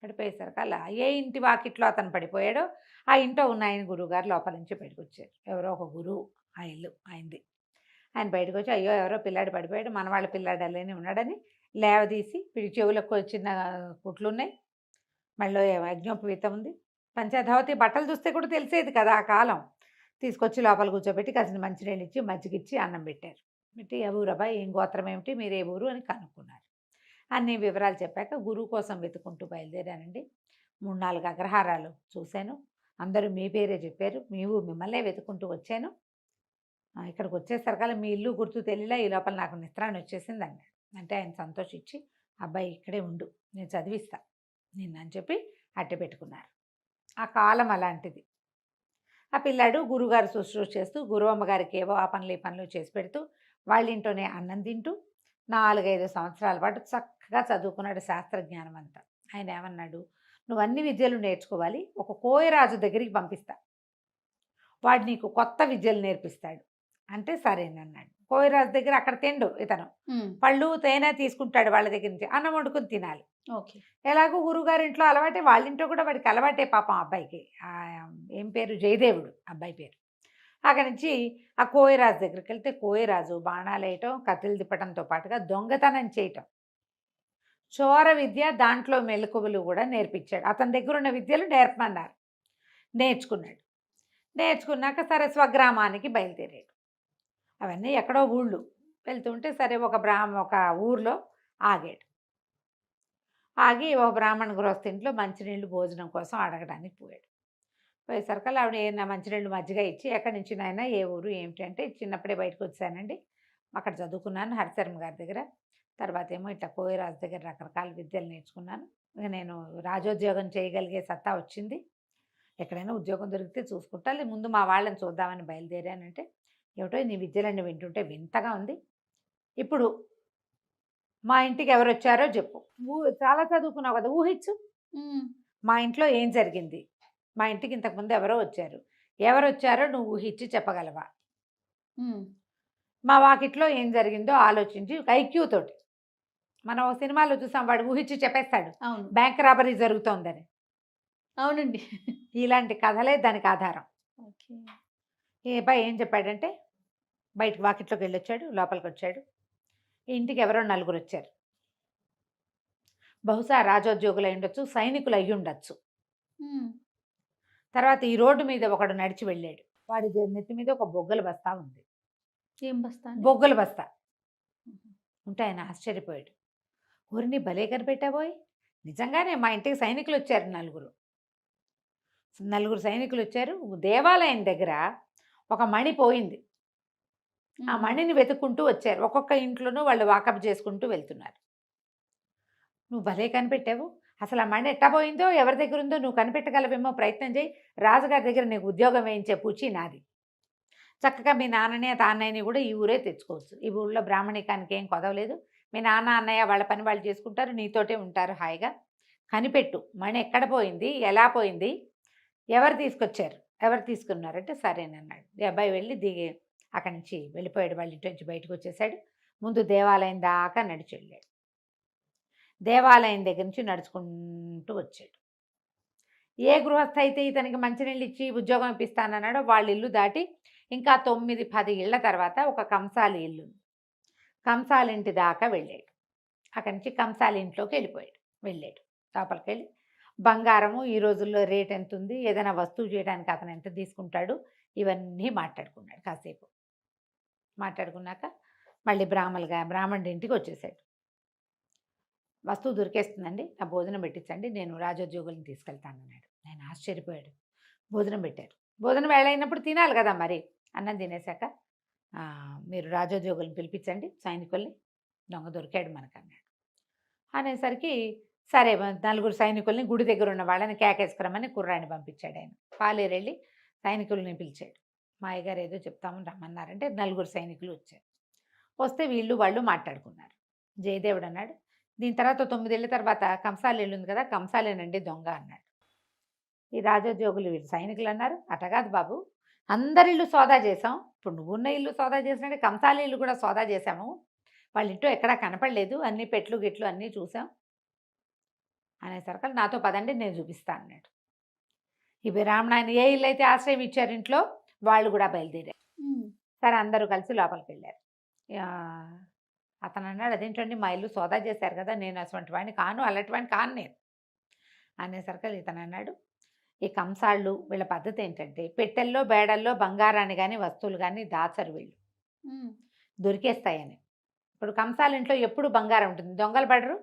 పడిపోయేసరికల్లా ఏ ఇంటి వాకిట్లో అతను పడిపోయాడో ఆ ఇంట్లో ఉన్న ఆయన గురువుగారు లోపల నుంచి బయటకు వచ్చారు. ఎవరో ఒక గురువు ఆ ఇల్లు ఆయనది. ఆయన బయటకు వచ్చి అయ్యో ఎవరో పిల్లాడు పడిపోయాడు, మన వాళ్ళ పిల్లాడు అలానే ఉన్నాడని లేవదీసి వీడి చెవులకు చిన్న కుట్లు ఉన్నాయి, మళ్ళీ యజ్ఞోపవీతం ఉంది, పంచధావతి బట్టలు చూస్తే కూడా తెలిసేది కదా ఆ కాలం. తీసుకొచ్చి లోపల కూర్చోబెట్టి కాసిన మంచినీళ్ళు ఇచ్చి మజ్జిగిచ్చి అన్నం పెట్టారు. పెట్టి ఏ ఊరబ్బా, ఏం గోత్రం ఏమిటి, మీరు ఏ ఊరు అని కనుక్కున్నారు. అన్ని వివరాలు చెప్పాక గురువు కోసం వెతుకుంటూ బయలుదేరానండి. 3-4 అగ్రహారాలు చూశాను. అందరూ మీ పేరే చెప్పారు. మిమ్మల్నే వెతుకుంటూ వచ్చాను. ఇక్కడికి వచ్చేసరికల్లా మీ ఇల్లు గుర్తు తెలియలా, ఈ లోపల నాకు నిద్రాన్ని వచ్చేసింది అన్నాడు. అంటే ఆయన సంతోషించి అబ్బాయి ఇక్కడే ఉండు, నేను చదివిస్తా నిన్ను అని చెప్పి అట్టె పెట్టుకున్నారు. ఆ కాలం అలాంటిది. ఆ పిల్లాడు గురువుగారు శుశ్రూష చేస్తూ గురువమ్మగారికి ఏవో ఆ పనులు ఈ పనులు చేసి పెడుతూ వాళ్ళ ఇంట్లోనే అన్నం తింటూ 4-5 సంవత్సరాల పాటు చక్కగా చదువుకున్నాడు శాస్త్రజ్ఞానం అంతా. ఆయన ఏమన్నాడు, నువ్వు అన్ని విద్యలు నేర్చుకోవాలి, ఒక కోయరాజు దగ్గరికి పంపిస్తా, వాడు నీకు కొత్త విద్యలు నేర్పిస్తాడు అంటే సరేనన్నాడు. కోయరాజు దగ్గర అక్కడ తిండు ఇతను, పళ్ళు తేనె తీసుకుంటాడు వాళ్ళ దగ్గర నుంచి, అన్నం వండుకుని తినాలి. ఓకే. ఎలాగో గురువుగారి ఇంట్లో అలవాటే, వాళ్ళ ఇంట్లో కూడా వాడికి అలవాటే పాపం అబ్బాయికి. ఏం పేరు, జయదేవుడు అబ్బాయి పేరు. అక్కడి నుంచి ఆ కోయరాజు దగ్గరికి వెళ్తే కోయరాజు బాణాలు వేయటం, కత్తులు తిప్పటంతో పాటుగా దొంగతనం చేయటం, చోర విద్య, దాంట్లో మెలకువలు కూడా నేర్పించాడు. అతని దగ్గర ఉన్న విద్యలు నేర్పమన్నారు. నేర్చుకున్నాక సరే స్వగ్రామానికి బయలుదేరాడు. అవన్నీ ఎక్కడో ఊళ్ళు వెళ్తుంటే సరే ఒక ఊర్లో ఆగాడు. ఆగి ఒక బ్రాహ్మణ గృహస్థింట్లో మంచినీళ్ళు భోజనం కోసం అడగడానికి పోయాడు. పోయేసరికల్లా ఆవిడ నా మంచినీళ్ళు మజ్జిగ ఇచ్చి, ఎక్కడి నుంచి నాయన, ఏ ఊరు ఏమిటి అంటే, చిన్నప్పుడే బయటకు వచ్చానండి, అక్కడ చదువుకున్నాను హరిశర్మ గారి దగ్గర, తర్వాత ఏమో ఇట్లా కోయరాజు దగ్గర రకరకాల విద్యలు నేర్చుకున్నాను, ఇక నేను రాజోద్యోగం చేయగలిగే సత్తా వచ్చింది, ఎక్కడైనా ఉద్యోగం దొరికితే చూసుకుంటా, ముందు మా వాళ్ళని చూద్దామని బయలుదేరానంటే, ఏమిటో నీ విద్యలన్నీ వింటుంటే వింతగా ఉంది, ఇప్పుడు మా ఇంటికి ఎవరు వచ్చారో చెప్పు, చాలా చదువుకున్నావు కదా, ఊహించు మా ఇంట్లో ఏం జరిగింది, మా ఇంటికి ఇంతకుముందు ఎవరో వచ్చారు, ఎవరు వచ్చారో నువ్వు ఊహించి చెప్పగలవా, మా వాకిట్లో ఏం జరిగిందో ఆలోచించి ఐక్యూ తోటి, మనం సినిమాలో చూసాం, వాడు ఊహించి చెప్పేస్తాడు బ్యాంక్ రాబరీ జరుగుతోందని. అవునండి, ఇలాంటి కథలే దానికి ఆధారం. ఈ అబ్బాయి ఏం చెప్పాడంటే, బయటకు వాకిట్లోకి వెళ్ళొచ్చాడు, లోపలికి వచ్చాడు, ఇంటికి ఎవరో 4 వచ్చారు, బహుశా రాజోద్యోగులు అయి ఉండొచ్చు, సైనికులు అయ్యి ఉండొచ్చు. తర్వాత ఈ రోడ్డు మీద ఒకడు నడిచి వెళ్ళాడు, వాడి నెత్తి మీద ఒక బొగ్గల బస్తా ఉంది. ఏం బస్తా? బొగ్గల బస్తా ఉంటే ఆయన ఆశ్చర్యపోయాడు. ఊరిని భలే కనిపెట్టాబోయ్, నిజంగానే మా ఇంటికి సైనికులు వచ్చారు, 4 సైనికులు వచ్చారు. దేవాలయం దగ్గర ఒక మణి పోయింది, ఆ మణిని వెతుక్కుంటూ వచ్చారు, ఒక్కొక్క ఇంట్లోనూ వాళ్ళు వాకప్ చేసుకుంటూ వెళ్తున్నారు. నువ్వు భలే కనిపెట్టావు, అసలు ఆ మణి ఎట్టా పోయిందో, ఎవరి దగ్గర ఉందో నువ్వు కనిపెట్టగలవేమో, ప్రయత్నం చేయి, రాజుగారి దగ్గర నీకు ఉద్యోగం వేయించే పూచి నాది, చక్కగా మీ నాన్నని తాన్నయ్యని కూడా ఈ ఊరే తెచ్చుకోవచ్చు, ఈ ఊళ్ళో బ్రాహ్మణికానికి ఏం కొదవలేదు, మీ నాన్న అన్నయ్య వాళ్ళ పని వాళ్ళు చేసుకుంటారు, నీతోటే ఉంటారు హాయిగా, కనిపెట్టు, మణి ఎక్కడ పోయింది, ఎలా పోయింది, ఎవరు తీసుకొచ్చారు, ఎవరు తీసుకున్నారంటే సరేనన్నాడు. ఈ అబ్బాయి వెళ్ళి దిగి అక్కడి నుంచి వెళ్ళిపోయాడు, వాళ్ళ ఇంటి నుంచి బయటకు వచ్చేసాడు. ముందు దేవాలయం దాకా నడిచి వెళ్ళాడు, దేవాలయం దగ్గర నుంచి నడుచుకుంటూ వచ్చాడు. ఏ గృహస్థ అయితే ఇతనికి మంచినీళ్ళు ఇచ్చి ఉద్యోగం ఇప్పిస్తానన్నాడో వాళ్ళ ఇల్లు దాటి ఇంకా 9-10 ఇళ్ల తర్వాత ఒక కంసాలి ఇల్లు, కంసాలింటి దాకా వెళ్ళాడు. అక్కడి నుంచి కంసాలి ఇంట్లోకి వెళ్ళాడు, లోపలికి వెళ్ళి బంగారము ఈ రోజుల్లో రేట్ ఎంత ఉంది, ఏదైనా వస్తువు చేయడానికి అతను ఎంత తీసుకుంటాడు, ఇవన్నీ మాట్లాడుకున్నాడు. కాసేపు మాట్లాడుకున్నాక మళ్ళీ బ్రాహ్మణుడి ఇంటికి వచ్చేసాడు. వస్తువు దొరికేస్తుందండి, నా భోజనం పెట్టించండి, నేను రాజోద్యోగులను తీసుకెళ్తానన్నాడు. ఆయన ఆశ్చర్యపోయాడు. భోజనం పెట్టారు, భోజనం వేళ అయినప్పుడు తినాలి కదా, మరి అన్నం తినేశాక మీరు రాజోద్యోగులను పిలిపించండి, సైనికుల్ని, దొంగ దొరికాడు మనకన్నాడు. అనేసరికి సరే 4 సైనికుల్ని గుడి దగ్గర ఉన్న వాళ్ళని కేకేసుకురమ్మని కుర్రాన్ని పంపించాడు. ఆయన పాలేరెళ్ళి సైనికుల్ని పిలిచాడు. మా అయ్యగారు ఏదో చెప్తామని రమ్మన్నారంటే 4 సైనికులు వచ్చారు. వస్తే వాళ్ళు మాట్లాడుకున్నారు. జయదేవుడు అన్నాడు, దీని తర్వాత 9 ఏళ్ళ తర్వాత కంసాలి వెళ్ళింది కదా, కంసాలేనండి దొంగ అన్నాడు. ఈ రాజోద్యోగులు వీళ్ళు సైనికులు అన్నారు, అట కాదు బాబు, అందరి ఇల్లు సోదా చేసాం. ఇప్పుడు నువ్వున్న ఇల్లు సోదా చేసినట్టే కంసాలి ఇల్లు కూడా సోదా చేసాము. వాళ్ళ ఇంట్లో ఎక్కడా కనపడలేదు, అన్ని పెట్లు గిట్లు అన్నీ చూసాం అనేసరికి నాతో పదండి నేను చూపిస్తాను అన్నాడు. ఈ బ్రాహ్మణ ఆయన ఏ ఇల్లు అయితే ఆశ్రయం ఇచ్చారు ఇంట్లో వాళ్ళు కూడా బయలుదేరారు. సరే అందరూ కలిసి లోపలికి వెళ్ళారు. అతను అన్నాడు, అదేంటండి మా ఇల్లు సోదా చేశారు కదా, నేను అటువంటి వాడిని కాను, అలాంటి వాడిని కాను నేను అనేసరికి ఇతను అన్నాడు, ఈ కంసాళ్ళు వీళ్ళ పద్ధతి ఏంటంటే పెట్టెల్లో బేడల్లో బంగారాన్ని కానీ వస్తువులు కానీ దాచరు వీళ్ళు, దొరికేస్తాయని. ఇప్పుడు కంసాల ఇంట్లో ఎప్పుడు బంగారం ఉంటుంది, దొంగలు పడరు.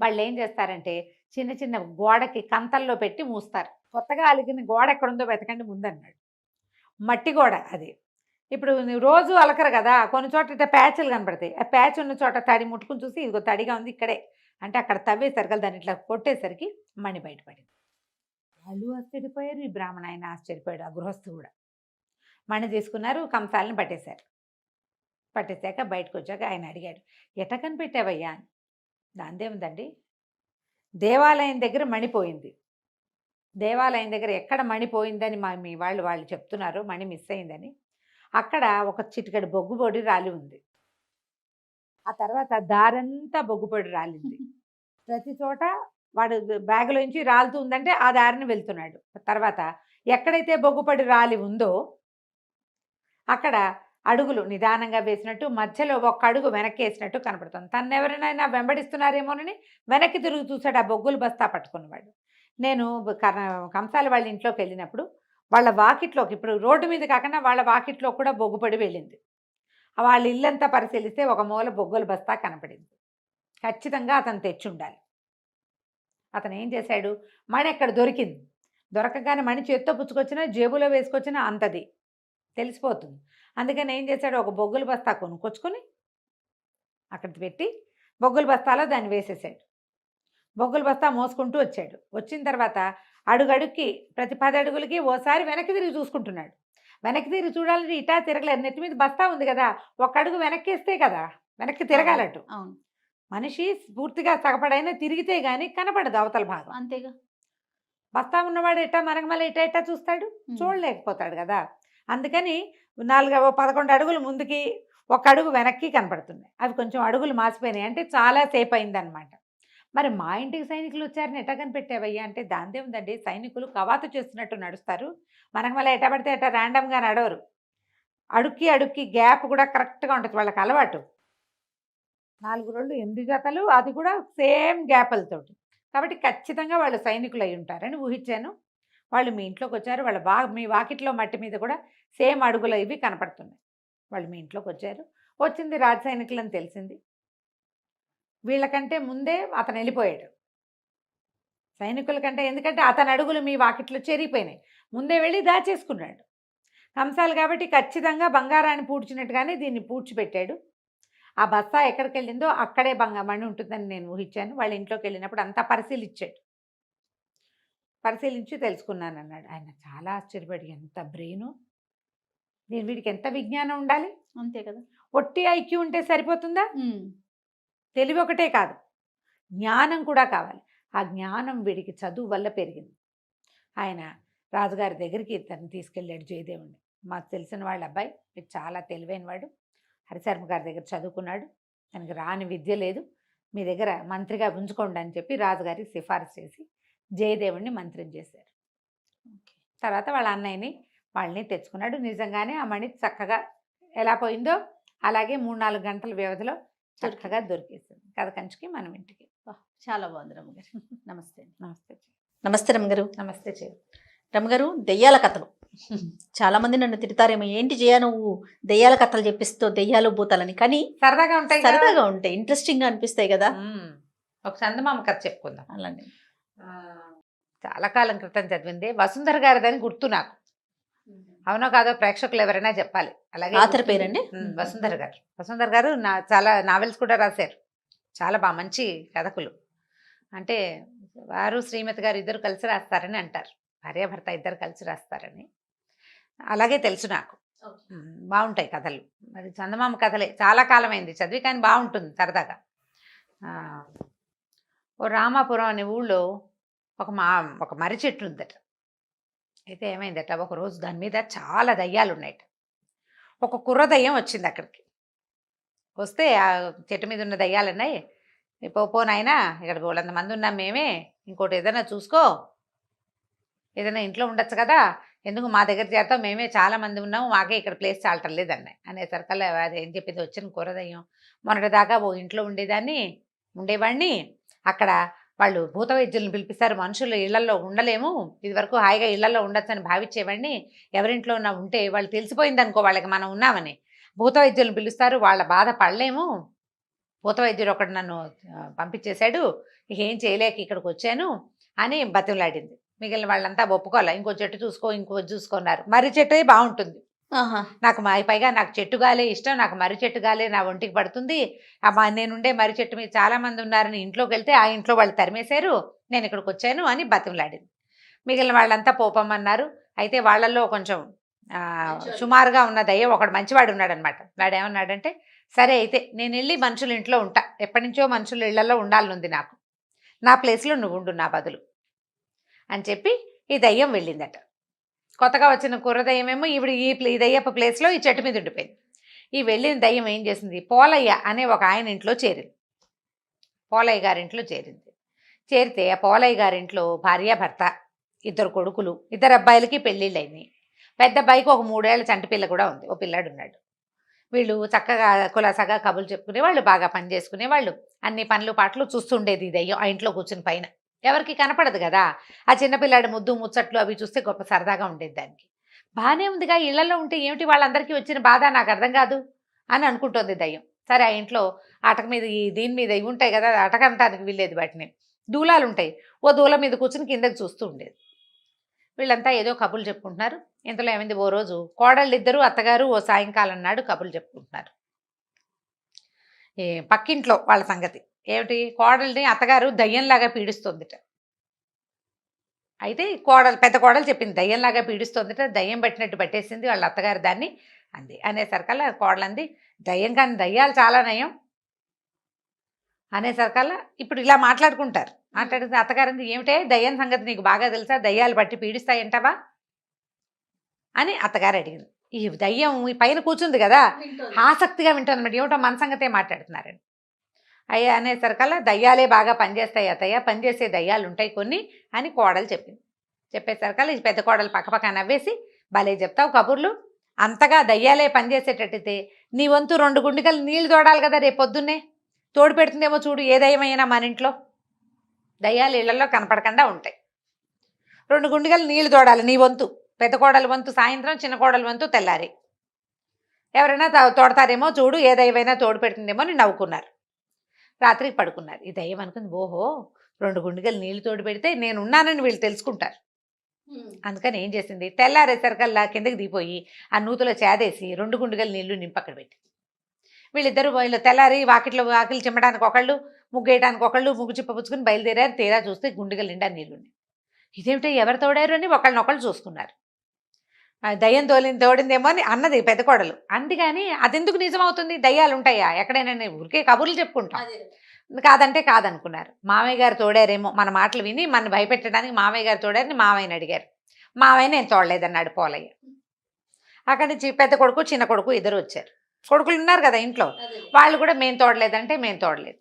వాళ్ళు ఏం చేస్తారంటే చిన్న చిన్న గోడకి కంతల్లో పెట్టి మూస్తారు. కొత్తగా అలిగిన గోడ ఎక్కడుందో వెతకండి ముందన్నాడు. మట్టి గోడ అది. ఇప్పుడు రోజు అలకరు కదా, కొన్ని చోట్ల ఇట్లా ప్యాచ్లు కనపడతాయి. ఆ ప్యాచ్ ఉన్న చోట తడి ముట్టుకుని చూసి ఇదిగో తడిగా ఉంది ఇక్కడే అంటే అక్కడ తవ్వేసరికి దాన్ని ఇట్లా కొట్టేసరికి మణి బయటపడింది. వాళ్ళు ఆశ్చర్యపోయారు, ఈ బ్రాహ్మణ ఆయన ఆశ్చర్యపోయాడు, ఆ గృహస్థు కూడా. మణి తీసుకున్నారు, కంసాలను పట్టేశారు. పట్టేశాక బయటకు వచ్చాక ఆయన అడిగాడు, ఎట కనిపెట్టావయ్యా అని. దాందేముందండి, దేవాలయం దగ్గర మణిపోయింది. దేవాలయం దగ్గర ఎక్కడ మణిపోయిందని మీ వాళ్ళు చెప్తున్నారు, మణి మిస్ అయిందని. అక్కడ ఒక చిటికెడు బొగ్గుపొడి రాలి ఉంది. ఆ తర్వాత దారంతా బొగ్గుపొడి రాలింది. ప్రతి చోట వాడు బ్యాగులోంచి రాలుతూ ఉందంటే ఆ దారిని వెళ్తున్నాడు. తర్వాత ఎక్కడైతే బొగ్గుపొడి రాలి ఉందో అక్కడ అడుగులు నిదానంగా వేసినట్టు, మధ్యలో ఒక్క అడుగు వెనక్కి వేసినట్టు కనపడుతుంది. తను ఎవరైనా వెంబడిస్తున్నారేమోనని వెనక్కి తిరిగి చూశాడు ఆ బొగ్గులు బస్తా పట్టుకున్నవాడు. నేను కంసాల వాళ్ళ ఇంట్లోకి వెళ్ళినప్పుడు వాళ్ళ వాకిట్లోకి, ఇప్పుడు రోడ్డు మీద కాకుండా వాళ్ళ వాకిట్లో కూడా బొగ్గుపడి వెళ్ళింది. వాళ్ళ ఇల్లంతా పరిశీలిస్తే ఒక మూల బొగ్గుల బస్తా కనపడింది. ఖచ్చితంగా అతను తెచ్చి ఉండాలి. అతను ఏం చేశాడు, మణి ఎక్కడ దొరికింది, దొరకగానే మణి చేత్తో పుచ్చుకొచ్చినా జేబులో వేసుకొచ్చినా అంతది తెలిసిపోతుంది. అందుకని ఏం చేశాడు, ఒక బొగ్గుల బస్తా కొనుక్కొచ్చుకొని అక్కడ పెట్టి బొగ్గుల బస్తాలో దాన్ని వేసేసాడు. బొగ్గుల బస్తా మోసుకుంటూ వచ్చాడు. వచ్చిన తర్వాత అడుగడుక్కి ప్రతి 10 అడుగులకి ఓసారి వెనక్కి తిరిగి చూసుకుంటున్నాడు. వెనక్కి తిరిగి చూడాలంటే ఇటా తిరగలేదు, నెత్తి మీద బస్తా ఉంది కదా, ఒక అడుగు వెనక్కి వేస్తే కదా వెనక్కి తిరగాలట్టు. అవును, మనిషి పూర్తిగా సగపడైనా తిరిగితే గానీ కనపడదు అవతల భాగం. అంతేగా. బస్తా ఉన్నవాడు ఎట్టా మరగమల ఇటా చూస్తాడు, చూడలేకపోతాడు కదా. అందుకని 11 అడుగులు ముందుకి, ఒక అడుగు వెనక్కి కనపడుతున్నాయి. అవి కొంచెం అడుగులు మాసిపోయినాయి, అంటే చాలా సేపు అయిందనమాట. మరి మా ఇంటికి సైనికులు వచ్చారని ఎట్టా కనిపెట్టావయ్యా అంటే, దాందే ఉందండి, సైనికులు కవాతు చేస్తున్నట్టు నడుస్తారు, మనకు మళ్ళీ ఎట్టా పడితే ఎట్టా ర్యాండమ్గా నడవరు. అడుక్కి గ్యాప్ కూడా కరెక్ట్గా ఉంటుంది, వాళ్ళకి అలవాటు. 4 రోళ్ళు 8 జతలు, అది కూడా సేమ్ గ్యాపులతోటి. కాబట్టి ఖచ్చితంగా వాళ్ళు సైనికులు అయి ఉంటారని ఊహించాను. వాళ్ళు మీ ఇంట్లోకి వచ్చారు, మీ వాకిట్లో మట్టి మీద కూడా సేమ్ అడుగులు ఇవి కనపడుతున్నాయి. వాళ్ళు మీ ఇంట్లోకి వచ్చారు, వచ్చింది రాజ సైనికులు అని తెలిసింది. వీళ్ళకంటే ముందే అతను వెళ్ళిపోయాడు సైనికుల కంటే, ఎందుకంటే అతని అడుగులు మీ వాకిట్లో చేరిపోయినాయి, ముందే వెళ్ళి దాచేసుకున్నాడు. కంసాలు కాబట్టి ఖచ్చితంగా బంగారాన్ని పూడ్చినట్టుగానే దీన్ని పూడ్చిపెట్టాడు. ఆ బస్తా ఎక్కడికి వెళ్ళిందో అక్కడే మణి ఉంటుందని నేను ఊహించాను. వాళ్ళ ఇంట్లోకి వెళ్ళినప్పుడు అంతా పరిశీలించి తెలుసుకున్నాను అన్నాడు. ఆయన చాలా ఆశ్చర్యపడి, ఎంత బ్రెయిను, వీడికి ఎంత విజ్ఞానం ఉండాలి. అంతే కదా, ఒట్టి ఐక్యూ ఉంటే సరిపోతుందా, తెలివి ఒకటే కాదు, జ్ఞానం కూడా కావాలి. ఆ జ్ఞానం వీడికి చదువు వల్ల పెరిగింది. ఆయన రాజుగారి దగ్గరికి తను తీసుకెళ్ళాడు జయదేవుని. మాకు తెలిసిన వాళ్ళ అబ్బాయి చాలా తెలివైన వాడు, హరిశర్మ గారి దగ్గర చదువుకున్నాడు, తనకి రాని విద్య లేదు, మీ దగ్గర మంత్రిగా ఉంచుకోండి అని చెప్పి రాజుగారికి సిఫారసు చేసి జయదేవుణ్ణి మంత్రం చేశారు. తర్వాత వాళ్ళ అన్నయ్యని వాళ్ళని తెచ్చుకున్నాడు. నిజంగానే ఆ మణి చక్కగా ఎలా పోయిందో అలాగే 3-4 గంటల వ్యవధిలో చక్కగా దొరికేసింది. కథ కంచికి మనం ఇంటికి. చాలా బాగుంది రమ్మగారు. నమస్తే. నమస్తే. నమస్తే రమ్మగారు. నమస్తే రమ్మగారు, దెయ్యాల కథలు చాలా మంది నన్ను తిడతారేమో, ఏంటి చేయ నువ్వు దెయ్యాల కథలు చెప్పిస్తూ, దెయ్యాలు భూతాలని. కానీ సరదాగా ఉంటాయి, ఇంట్రెస్టింగ్ గా అనిపిస్తాయి కదా. ఒక చందమామ కథ చెప్పుకుందాం. అలాంటి చాలా కాలం క్రితం చదివింది, వసుంధర గారిదని గుర్తు నాకు. అవునో కాదో ప్రేక్షకులు ఎవరైనా చెప్పాలి. అలాగే ఆథర్ పేరండి వసుంధర గారు చాలా నావెల్స్ కూడా రాశారు, చాలా బాగా మంచి కథకులు. అంటే వారు శ్రీమతి గారు ఇద్దరు కలిసి రాస్తారని అంటారు, భార్యాభర్త ఇద్దరు కలిసి రాస్తారని. అలాగే తెలుసు నాకు. బాగుంటాయి కథలు. మరి చందమామ కథలే చాలా కాలమైంది చదివి, కానీ బాగుంటుంది సరదాగా. ఓ రామాపురం అనే ఊళ్ళో ఒక మర్రి చెట్టు ఉందట. అయితే ఏమైందట, ఒకరోజు దాని మీద చాలా దయ్యాలు ఉన్నాయట. ఒక కుర్ర దయ్యం వచ్చింది అక్కడికి. వస్తే ఆ చెట్టు మీద ఉన్న దయ్యాలున్నాయి, పో నాయనా, ఇక్కడ బోలంత మంది ఉన్నాం మేమే, ఇంకోటి ఏదైనా చూసుకో, ఏదైనా ఇంట్లో ఉండొచ్చు కదా, ఎందుకు మా దగ్గర చేరతాం, మేమే చాలా మంది ఉన్నాము, మాకే ఇక్కడ ప్లేస్ చాలటం లేదన్నాయి. అనేసరికల్లా అది ఏం చెప్పింది, వచ్చిన కూరదయ్యం, మొన్నటిదాకా ఓ ఇంట్లో ఉండేవాడిని, అక్కడ వాళ్ళు భూత వైద్యులను పిలిపిస్తారు, మనుషులు ఇళ్లలో ఉండలేము, ఇదివరకు హాయిగా ఇళ్లలో ఉండొచ్చని భావించేవాడిని, ఎవరింట్లో ఉన్నా ఉంటే వాళ్ళు తెలిసిపోయింది అనుకో వాళ్ళకి మనం ఉన్నామని, భూత వైద్యులను పిలుస్తారు, వాళ్ళ బాధ పడలేము, భూత వైద్యుడు ఒకడు నన్ను పంపించేశాడు, ఇక ఏం చేయలేక ఇక్కడికి వచ్చాను అని బతిమలాడింది. మిగిలిన వాళ్ళంతా ఒప్పుకోవాలి, ఇంకో చెట్టు చూసుకున్నారు. మర్రి చెట్టు బాగుంటుంది, నాకు పైగా నాకు చెట్టు గాలే ఇష్టం, నాకు మర్రి చెట్టు గాలే నా ఒంటికి పడుతుంది, నేనుండే మర్రి చెట్టు మీద చాలా మంది ఉన్నారని ఇంట్లోకి వెళ్తే ఆ ఇంట్లో వాళ్ళు తరిమేశారు, నేను ఇక్కడికి వచ్చాను అని బతిమలాడింది. మిగిలిన వాళ్ళంతా పోపమన్నారు. అయితే వాళ్ళల్లో కొంచెం సుమారుగా ఉన్న దయ్యం ఒకడు మంచివాడు ఉన్నాడనమాట. వాడు ఏమన్నాడంటే, సరే అయితే నేను వెళ్ళి మనుషుల ఇంట్లో ఉంటా, ఎప్పటి నుంచో మనుషుల ఇళ్లలో ఉండాలనుంది నాకు, నా ప్లేస్లో నువ్వు ఉండు నా బదులు అని చెప్పి ఈ దయ్యం వెళ్ళిందట. కొత్తగా వచ్చిన కుర్ర దయ్యమేమో ఈ దయ్యప్ప ప్లేస్లో ఈ చెట్టు మీద ఉండిపోయింది. ఈ వెళ్ళిన దయ్యం ఏం చేసింది, పోలయ్య అనే ఒక ఆయన ఇంట్లో చేరింది. పోలయ్య గారింట్లో చేరితే ఆ పోలయ్య గారింట్లో భార్యాభర్త, 2 కొడుకులు, 2 అబ్బాయిలకి పెళ్ళిళ్ళు అయినాయి. పెద్ద అబ్బాయికి ఒక 3 ఏళ్ల చంటి పిల్ల కూడా ఉంది, ఓ పిల్లాడు ఉన్నాడు. వీళ్ళు చక్కగా కులాసాగా కబుర్లు చెప్పుకునేవాళ్ళు, బాగా పని చేసుకునేవాళ్ళు, అన్ని పనులు పాటలు చూస్తుండేది ఈ దయ్యం ఆ ఇంట్లో కూర్చుని. పైన ఎవరికి కనపడదు కదా, ఆ చిన్నపిల్లాడి ముద్దు ముచ్చట్లు అవి చూస్తే గొప్ప సరదాగా ఉండేది దానికి. బాగానే ఉందిగా, ఇళ్లలో ఉంటే ఏమిటి వాళ్ళందరికీ వచ్చిన బాధ, నాకు అర్థం కాదు అని అనుకుంటోంది దయ్యం. సరే, ఆ ఇంట్లో అటక మీద దీని మీద ఇవి ఉంటాయి కదా, అటక అంటానికి వీల్లేదు, వాటిని దూలాలు ఉంటాయి, ఓ దూల మీద కూర్చుని కిందకి చూస్తూ ఉండేది. వీళ్ళంతా ఏదో కబుర్లు చెప్పుకుంటున్నారు. ఇంతలో ఏమైంది, ఓ రోజు కోడళ్ళిద్దరూ అత్తగారు ఓ సాయంకాలం నాడు కబుర్లు చెప్పుకుంటున్నారు. పక్కింట్లో వాళ్ళ సంగతి ఏమిటి, కోడల్ని అత్తగారు దయ్యంలాగా పీడిస్తుందిట. అయితే పెద్ద కోడలు చెప్పింది, దయ్యంలాగా పీడిస్తుందిట, దయ్యం పట్టినట్టు పట్టేసింది వాళ్ళ అత్తగారు దాన్ని అంది. అనేసరికల్లా కోడలంది, దయ్యం కానీ దయ్యాలు చాలా నయం అనేసరికల్లా ఇప్పుడు ఇలా మాట్లాడుకుంటారు. మాట్లాడితే అత్తగారింది, ఏమిటే దయ్యం సంగతి నీకు బాగా తెలుసా, దయ్యాలు పట్టి పీడిస్తాయంటావా అని అత్తగారు అడిగింది. ఈ దయ్యం ఈ పైన కూర్చుంది కదా, ఆసక్తిగా వింటుందన్నమాట, ఏమిటో మన సంగతే మాట్లాడుతున్నారండి. అయ్యా అనేసరికల్లా, దయ్యాలే బాగా పనిచేస్తాయి అత్తయ్య, పనిచేసే దయ్యాలు ఉంటాయి కొన్ని అని కోడలు చెప్పింది. చెప్పేసరికల్లా ఈ పెద్ద కోడలు పక్కపక్క నవ్వేసి, భలే చెప్తావు కబుర్లు, అంతగా దయ్యాలే పనిచేసేటట్టయితే నీ వంతు 2 గుండికలు నీళ్లు తోడాలి కదా, రేపు పొద్దున్నే తోడు పెడుతుందేమో చూడు, ఏ దయ్యమైనా మన ఇంట్లో దయ్యాలు ఇళ్లలో కనపడకుండా ఉంటాయి, 2 గుండికలు నీళ్లు తోడాలి నీ వంతు, పెద్ద కోడలు వంతు సాయంత్రం, చిన్న కోడలు వంతు తెల్లారి, ఎవరైనా తోడతారేమో చూడు, ఏ దయ్యమైనా తోడు పెడుతుందేమో అని నవ్వుకున్నారు. రాత్రికి పడుకున్నారు. ఈ దయ్యం అనుకుంది, ఓహో 2 గుండిగలు నీళ్లు తోడు పెడితే నేను ఉన్నానని వీళ్ళు తెలుసుకుంటారు. అందుకని ఏం చేసింది, తెల్లారేసరికల్లా కిందకి దిగిపోయి ఆ నూతులో చేదేసి 2 గుండిగలు నీళ్లు నింపి అక్కడ పెట్టి, వీళ్ళిద్దరూ తెల్లారి వాకిలు చిమ్మడానికి ఒకళ్ళు, ముగ్గు వేయడానికి ఒకళ్ళు, ముగ్గు చిప్ప పుచ్చుకుని బయలుదేరారు. తీరా చూస్తే గుండిగలు నిండా నీళ్ళున్నాయి. ఇదేమిటో ఎవరు తోడారు అని ఒకళ్ళనొకళ్ళు చూసుకున్నారు. దయ్యం తోడిందేమో అని అన్నది పెద్ద కోడలు. అందుకని అదెందుకు నిజమవుతుంది, దయ్యాలు ఉంటాయా ఎక్కడైనా, ఊరికే కబుర్లు చెప్పుకుంటాం, కాదంటే కాదనుకున్నారు. మామయ్య గారు తోడారేమో, మన మాటలు విని మన భయపెట్టడానికి మామయ్య గారు తోడారని మామయ్యని అడిగారు. మామయ్య నేను తోడలేదన్నాడు పోలయ్య. అక్కడి నుంచి పెద్ద కొడుకు చిన్న కొడుకు ఇద్దరు వచ్చారు. కొడుకులు ఉన్నారు కదా ఇంట్లో, వాళ్ళు కూడా మేము తోడలేదంటే మేము తోడలేదు.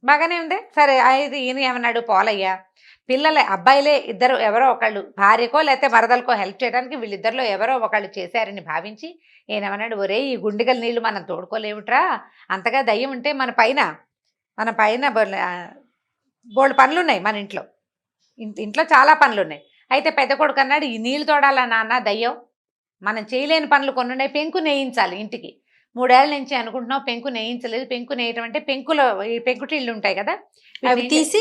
బాగానే ఉంది. సరే, ఇది ఈయన ఏమన్నాడు పోలయ్య, అబ్బాయిలే ఇద్దరు ఎవరో ఒకళ్ళు భార్యకో లేకపోతే మరదలకో హెల్ప్ చేయడానికి వీళ్ళిద్దరిలో ఎవరో ఒకళ్ళు చేశారని భావించి ఏమన్నాడు, ఒరే ఈ గుండిగల నీళ్లు మనం తోడుకోలేముట్రా, అంతగా దయ్యం ఉంటే మన పైన బోల్డ్ పనులు ఉన్నాయి, మన ఇంట్లో చాలా పనులు ఉన్నాయి. అయితే పెద్ద కొడుకు అన్నాడు, ఈ నీళ్ళు తోడాలా నాన్న, దయ్యం మనం చేయలేని పనులు కొన్ని ఉన్నాయి, పెంకు నేయించాలి ఇంటికి, 3 ఏళ్ల నుంచి అనుకుంటున్నాం, పెంకు నేయించలేదు. పెంకు నేయటం అంటే ఈ పెంకుటిళ్ళు ఉంటాయి కదా, అవి తీసి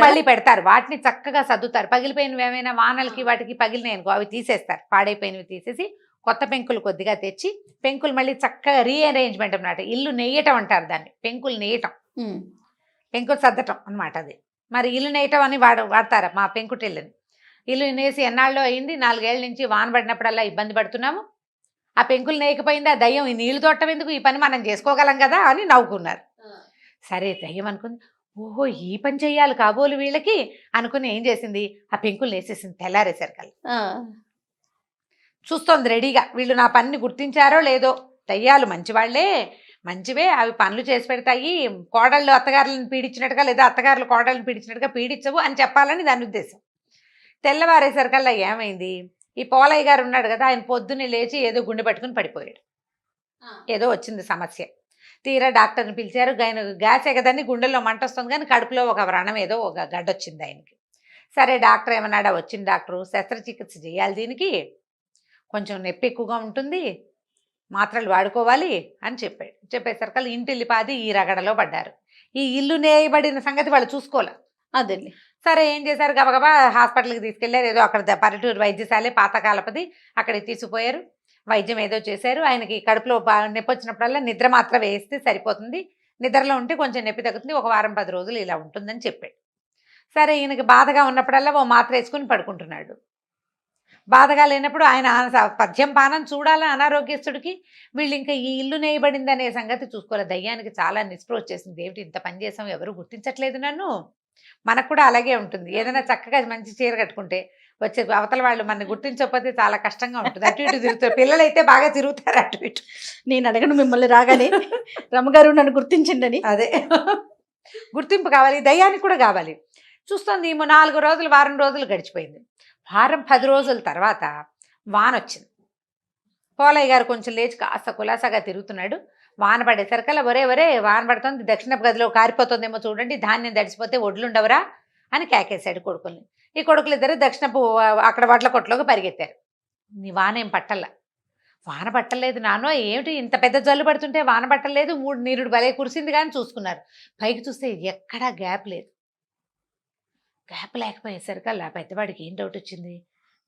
మళ్ళీ పెడతారు, వాటిని చక్కగా సర్దుతారు, పగిలిపోయినవి ఏమైనా వానలకి వాటికి పగిలినాయి అనుకో అవి తీసేస్తారు, పాడైపోయినవి తీసేసి కొత్త పెంకులు కొద్దిగా తెచ్చి, పెంకులు మళ్ళీ చక్కగా రీఅరేంజ్మెంట్ అన్నమాట, ఇల్లు నెయ్యటం అంటారు దాన్ని, పెంకులు నెయ్యటం, పెంకులు సర్దటం అనమాట అది. మరి ఇల్లు నెయ్యటం అని వాడతారా మా పెంకుటిల్లుని, ఇల్లు నేసి ఎన్నాళ్ళు అయింది, 4 ఏళ్ల నుంచి వాన పడినప్పుడల్లా ఇబ్బంది పడుతున్నాము, ఆ పెంకులు నేయకపోయింది, ఆ దయ్యం ఈ నీళ్లు తోటం ఎందుకు, ఈ పని మనం చేసుకోగలం కదా అని నవ్వుకున్నారు. సరే దయ్యం అనుకుంది, ఓహో ఈ పని చెయ్యాలి కాబోలు వీళ్ళకి అనుకుని ఏం చేసింది, ఆ పెంకులు వేసేసింది తెల్లారేసరికల్లా. ఆ, చూస్తోంది రెడీగా, వీళ్ళు నా పనిని గుర్తించారో లేదో, దయ్యాలు మంచివాళ్లే, మంచివే, అవి పనులు చేసి పెడతాయి, కోడళ్ళు అత్తగారులను పీడించినట్టుగా లేదా అత్తగారులు కోడళ్ళని పీడించినట్టుగా పీడించవు అని చెప్పాలని దాని ఉద్దేశం. తెల్లవారేసరికల్లా ఏమైంది, ఈ పోలయ్య గారు ఉన్నాడు కదా, ఆయన పొద్దున్నే లేచి ఏదో గుండె పట్టుకుని పడిపోయాడు. ఏదో వచ్చింది సమస్య. తీరా డాక్టర్ని పిలిచారు. గ్యాసే కదండి, గుండెల్లో మంట వస్తుంది, కానీ కడుపులో ఒక వ్రణం ఏదో ఒక గడ్డ వచ్చింది ఆయనకి. సరే డాక్టర్ ఏమన్నాడా, వచ్చిన డాక్టరు శస్త్రచికిత్స చేయాలి, దీనికి కొంచెం నొప్పి ఎక్కువగా ఉంటుంది, మాత్రలు వాడుకోవాలి అని చెప్పాడు. చెప్పేసరికి ఇంటిల్లిపాది ఈ రగడలో పడ్డారు. ఈ ఇల్లు నేయబడిన సంగతి వాళ్ళు చూసుకోలే. అదేలే. సరే ఏం చేశారు, గబగబా హాస్పిటల్కి తీసుకెళ్లారు. ఏదో అక్కడ పల్లెటూరు వైద్యశాలే పాతకాలపది, అక్కడికి తీసుకుపోయారు. వైద్యం ఏదో చేశారు. ఆయనకి కడుపులో నొప్పి వచ్చినప్పుడల్లా నిద్ర మాత్రం వేస్తే సరిపోతుంది, నిద్రలో ఉంటే కొంచెం నొప్పి తగ్గుతుంది, ఒక వారం 10 రోజులు ఇలా ఉంటుందని చెప్పాడు. సరే ఈయనకి బాధగా ఉన్నప్పుడల్లా ఓ మాత్ర వేసుకుని పడుకుంటున్నాడు. బాధగా లేనప్పుడు ఆయన పథ్యం పానం చూడాలా అనారోగ్యస్తుడికి. వీళ్ళు ఇంకా ఈ ఇల్లు నేయబడింది అనే సంగతి చూసుకోలేదు. దయ్యానికి చాలా నిస్పృహ వచ్చేసింది. ఏమిటి ఇంత పని చేసాం, ఎవరు గుర్తించట్లేదు నన్ను. మనకు కూడా అలాగే ఉంటుంది. ఏదైనా చక్కగా మంచి చీర కట్టుకుంటే వచ్చే అవతల వాళ్ళు మన గుర్తించకపోతే చాలా కష్టంగా ఉంటుంది. అటు ఇటు తిరుగుతారు, పిల్లలైతే బాగా తిరుగుతారు అటు ఇటు. నేను అడగను మిమ్మల్ని రాగానే, రమ్మగారు నన్ను గుర్తించండి అని. అదే గుర్తింపు కావాలి, దయ్యానికి కూడా కావాలి. చూస్తుంది 4 రోజులు, వారం రోజులు గడిచిపోయింది. వారం 10 రోజుల తర్వాత వాన వచ్చింది. పోలయ్య గారు కొంచెం లేచి కాస్త కులాసాగా తిరుగుతున్నాడు. వాన పడేసరికల్లా ఒరే వాన పడుతుంది, దక్షిణపు గదిలో కారిపోతుందేమో చూడండి, ధాన్యం తడిసిపోతే ఒడ్లుండవరా అని కేకేశాడు కొడుకుల్ని. ఈ కొడుకులు ఇద్దరు దక్షిణపు అక్కడ వడ్ల కొట్లోకి పరిగెత్తారు. నీ వాన ఏం పట్టల్లా. వాన పట్టలేదు నాన్నో, ఏమిటి ఇంత పెద్ద జల్లు పడుతుంటే వాన పట్టలేదు, 3 నీరుడు భలే కురిసింది కానీ చూసుకున్నారు. పైకి చూస్తే ఎక్కడా గ్యాప్ లేదు. గ్యాప్ లేకపోయేసరికల్లా పెద్దవాడికి ఏం డౌట్ వచ్చింది,